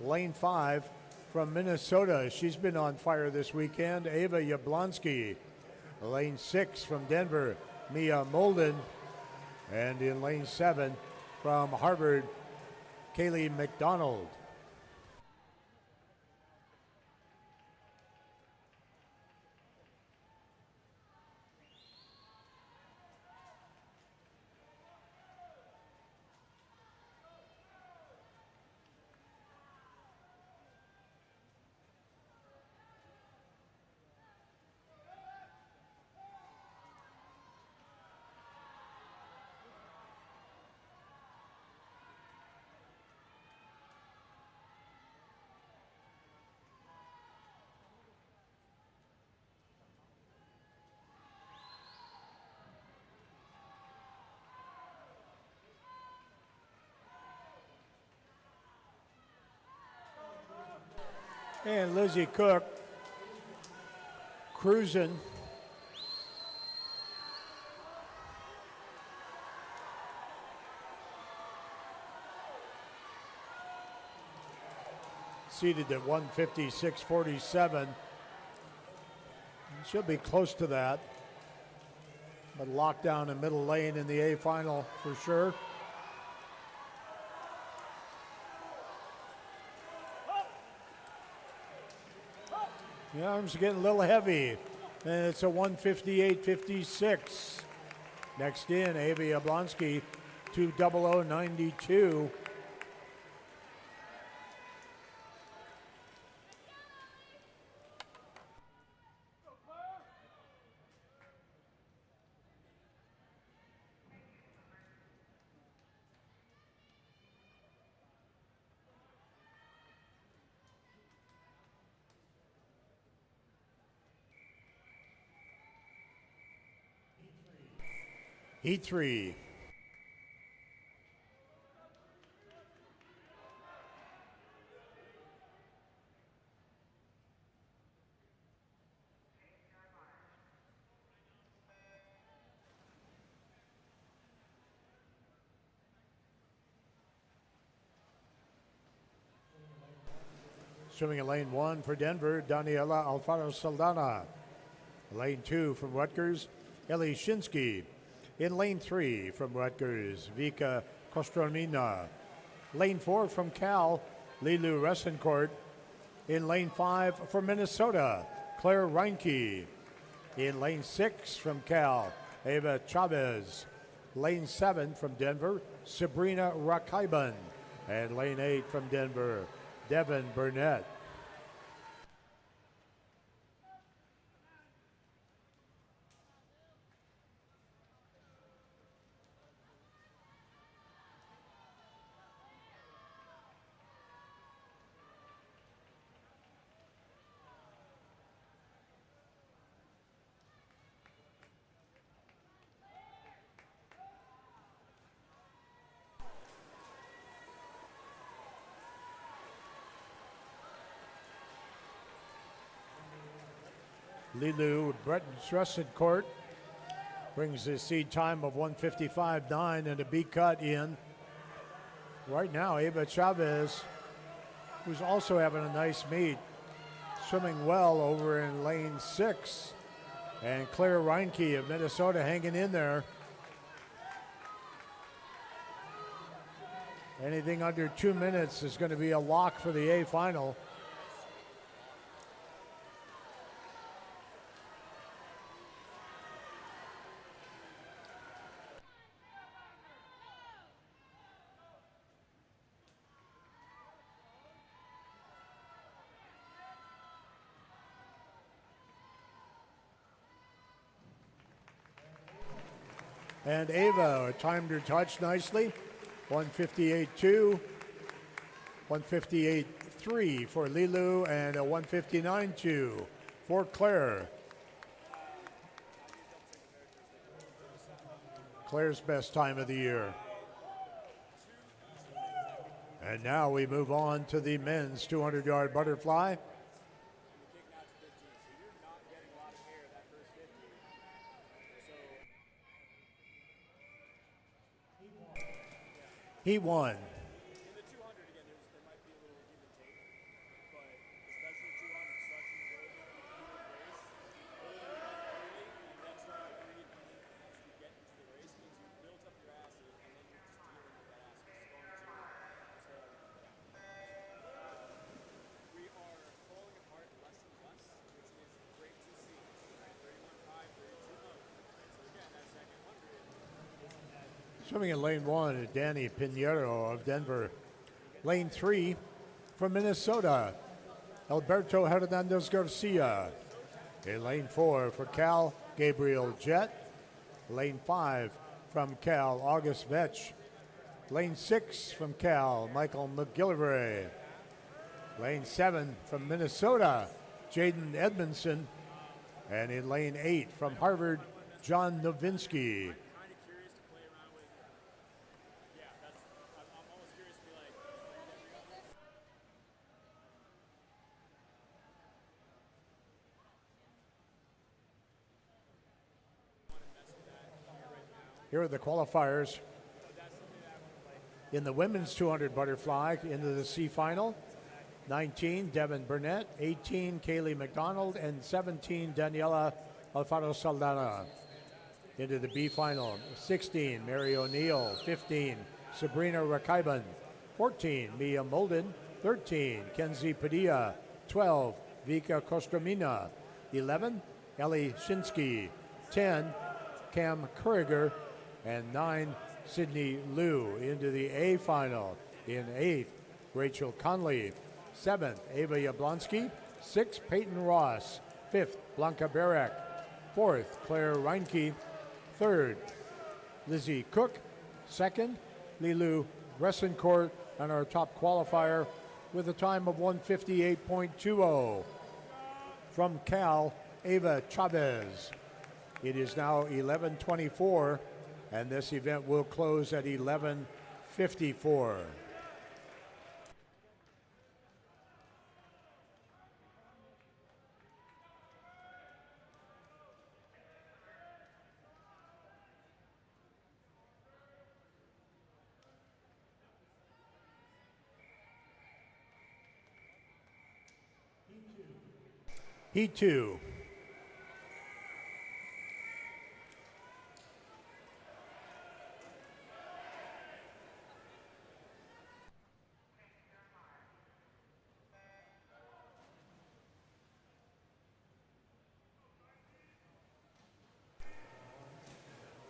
A: Lane 5 from Minnesota. She's been on fire this weekend, Ava Yablonsky. Lane 6 from Denver, Mia Molden. And in lane 7 from Harvard, Kaylee McDonald. And Lizzie Cook cruising. Seated at 156.47. She'll be close to that. But locked down in middle lane in the A final for sure. The arms are getting a little heavy. And it's a 158.56. Next in, Ava Yablonsky, 2:00.92. Heat 3. Swimming in lane 1 for Denver, Daniela Alfaro Saldana. Lane 2 from Rutgers, Ellie Shinsky. In lane 3 from Rutgers, Vika Kostromina. Lane 4 from Cal, Lilu Resencourt. In lane 5 from Minnesota, Claire Reinke. In lane 6 from Cal, Ava Chavez. Lane 7 from Denver, Sabrina Rakaiban. And lane 8 from Denver, Devin Burnett. Lilu Breaststroke brings the seed time of 155.9 and a B cut in. Right now, Ava Chavez, who's also having a nice meet, swimming well over in lane 6. And Claire Reinke of Minnesota hanging in there. Anything under 2 minutes is going to be a lock for the A final. And Ava timed her touch nicely. 158.2, 158.3 for Lilu, and a 159.2 for Claire. Claire's best time of the year. And now we move on to the men's 200-yard butterfly. He won.
B: In the 200 again, there might be a little give and take, but especially 200, such an early race, early, and then start to breathe, and then as you get into the race, means you've built up your acid, and then you're just dealing with that acid. It's going to slow everything down. We are falling apart less and less, which is great to see. Right? 31.5, 32.0. So again, that second 100 isn't that.
A: Swimming in lane 1, Danny Pinheiro of Denver. Lane 3 from Minnesota, Alberto Hernandez Garcia. In lane 4 for Cal, Gabriel Jett. Lane 5 from Cal, August Vetch. Lane 6 from Cal, Michael McGillivray. Lane 7 from Minnesota, Jaden Edmondson. And in lane 8 from Harvard, John Novinsky. Here are the qualifiers. In the women's 200 butterfly into the C final, 19, Devin Burnett, 18, Kaylee McDonald, and 17, Daniela Alfaro Saldana. Into the B final, 16, Mary O'Neill, 15, Sabrina Rakaiban, 14, Mia Molden, 13, Kenzie Padilla, 12, Vika Kostromina, 11, Ellie Shinsky, 10, Cam Kuriger, and 9, Sydney Liu. Into the A final. In 8th, Rachel Conley. 7th, Ava Yablonsky. 6th, Peyton Ross. 5th, Blanca Barak. 4th, Claire Reinke. 3rd, Lizzie Cook. 2nd, Lilu Bressencourt. And our top qualifier with a time of 1:58.20. From Cal, Ava Chavez. It is now 11:24, and this event will close at 11:54. Heat 2.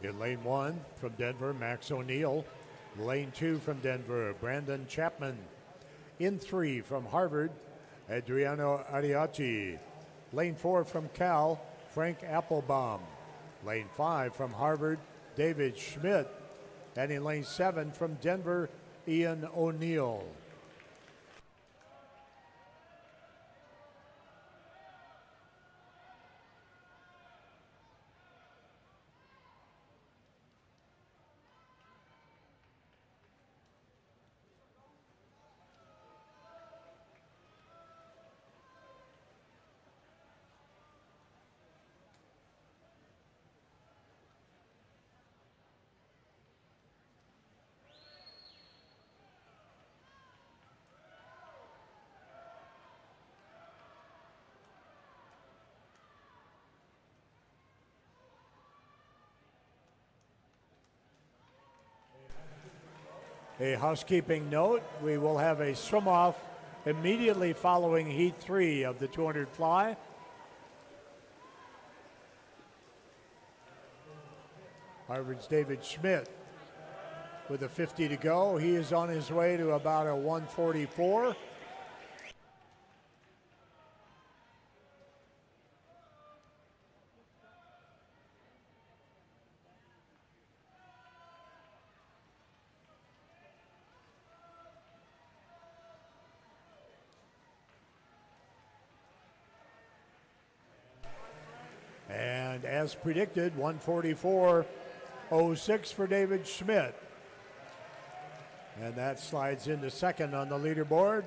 A: In lane 1 from Denver, Max O'Neill. Lane 2 from Denver, Brandon Chapman. In 3 from Harvard, Adriano Ariati. Lane 4 from Cal, Frank Applebaum. Lane 5 from Harvard, David Schmidt. And in lane 7 from Denver, Ian O'Neill. A housekeeping note, we will have a swim-off immediately following Heat 3 of the 200 fly. Harvard's David Schmidt with a 50 to go. He is on his way to about a 144. And as predicted, 144.06 for David Schmidt. And that slides into second on the leaderboard.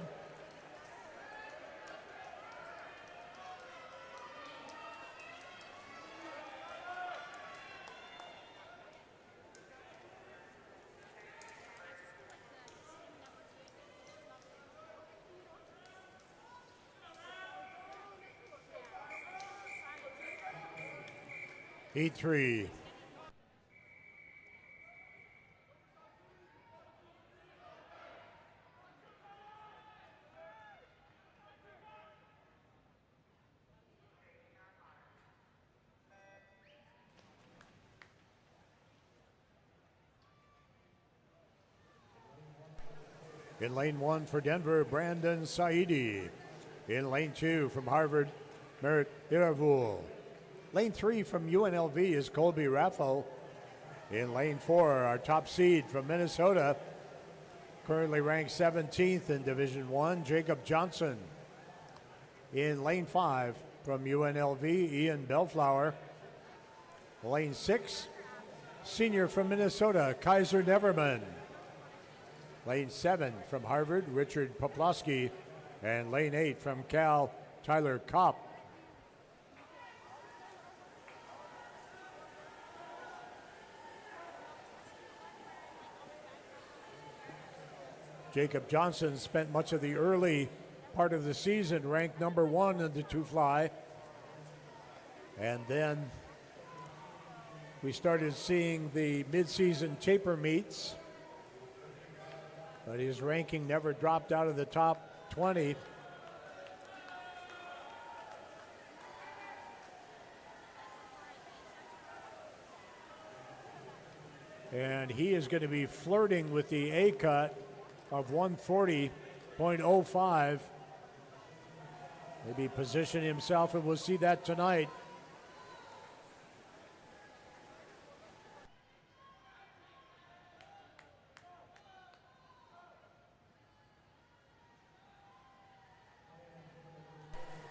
A: Heat 3. In lane 1 for Denver, Brandon Saidi. In lane 2 from Harvard, Merit Iravul. Lane 3 from UNLV is Colby Raffo. In lane 4, our top seed from Minnesota, currently ranked 17th in Division 1, Jacob Johnson. In lane 5 from UNLV, Ian Bellflower. Lane 6, senior from Minnesota, Kaiser Neverman. Lane 7 from Harvard, Richard Poplowski. And lane 8 from Cal, Tyler Kopp. Jacob Johnson spent much of the early part of the season ranked number 1 in the 2-fly. And then we started seeing the midseason taper meets, but his ranking never dropped out of the top 20. And he is going to be flirting with the A cut of 140.05. Maybe position himself, and we'll see that tonight.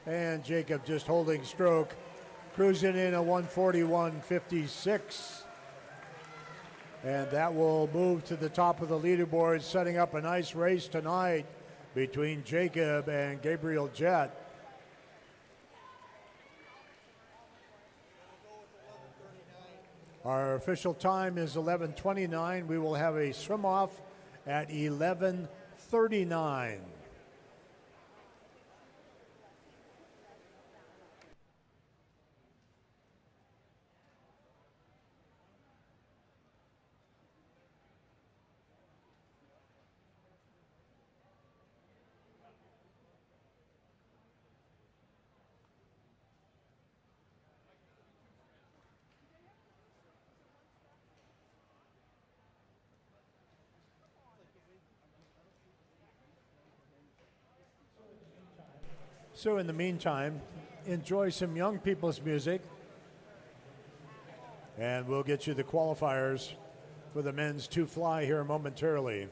A: And Jacob just holding stroke, cruising in a 141.56. And that will move to the top of the leaderboard, setting up a nice race tonight between Jacob and Gabriel Jett. Our official time is 11:29. We will have a swim off at 11:39. So in the meantime, enjoy some young people's music, and we'll get you the qualifiers for the men's 2-fly here momentarily.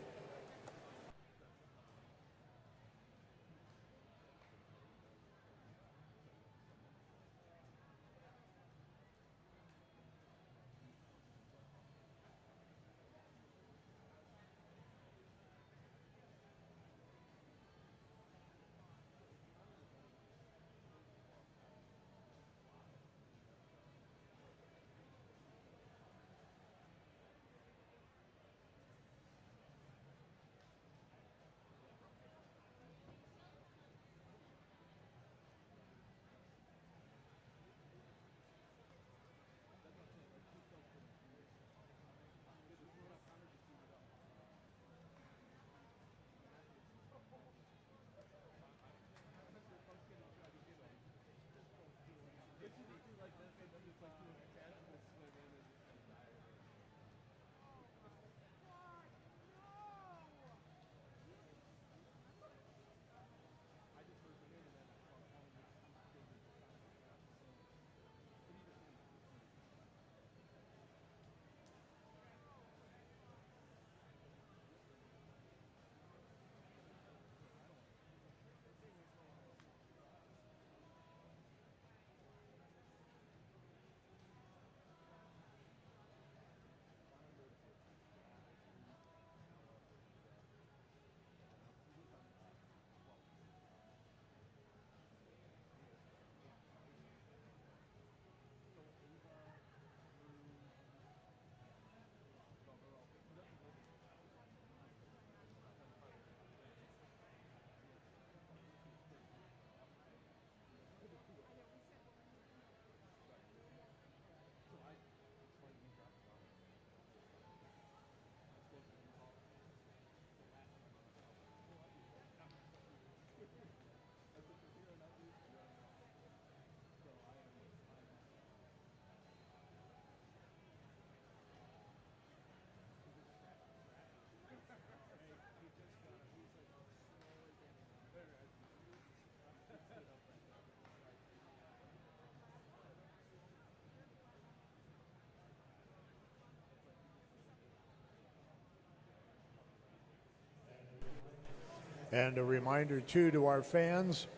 A: And a reminder, too, to our fans,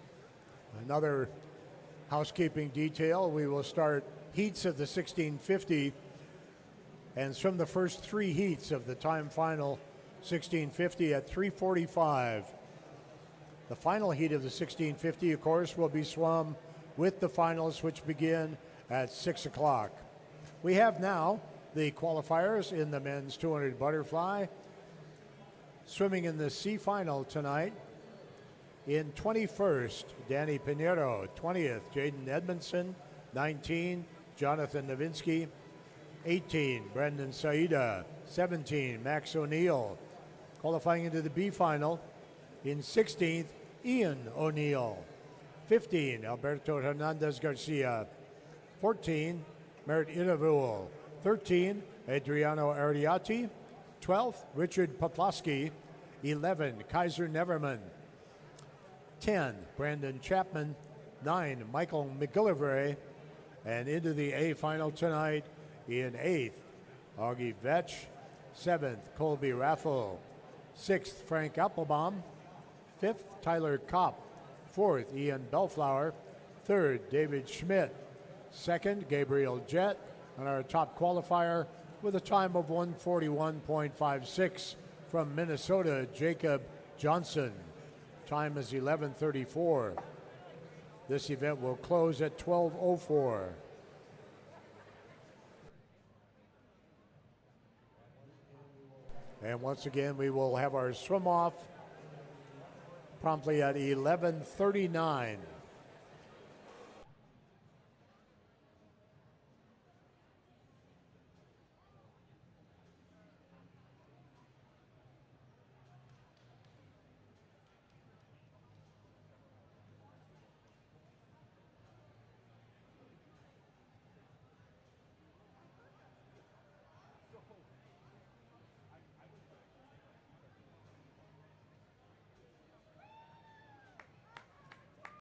A: another housekeeping detail, we will start heats of the 1650, and swim the first 3 heats of the time final 1650 at 3:45. The final heat of the 1650, of course, will be swum with the finals, which begin at 6 o'clock. We have now the qualifiers in the men's 200 butterfly. Swimming in the C final tonight. In 21st, Danny Pinheiro. 20th, Jaden Edmondson. 19, Jonathan Novinsky. 18, Brendan Saida. 17, Max O'Neill. Qualifying into the B final. In 16th, Ian O'Neill. 15, Alberto Hernandez Garcia. 14, Merit Inavul. 13, Adriano Ariati. 12th, Richard Poplawski. 11, Kaiser Neverman. 10, Brandon Chapman. 9, Michael McGillivray. And into the A final tonight in 8th, Augie Vetch. 7th, Colby Raffel. 6th, Frank Applebaum. 5th, Tyler Kopp. 4th, Ian Bellflower. 3rd, David Schmidt. 2nd, Gabriel Jett. And our top qualifier with a time of 1:41.56 from Minnesota, Jacob Johnson. Time is 11:34. This event will close at 12:04. And once again, we will have our swim off promptly at 11:39.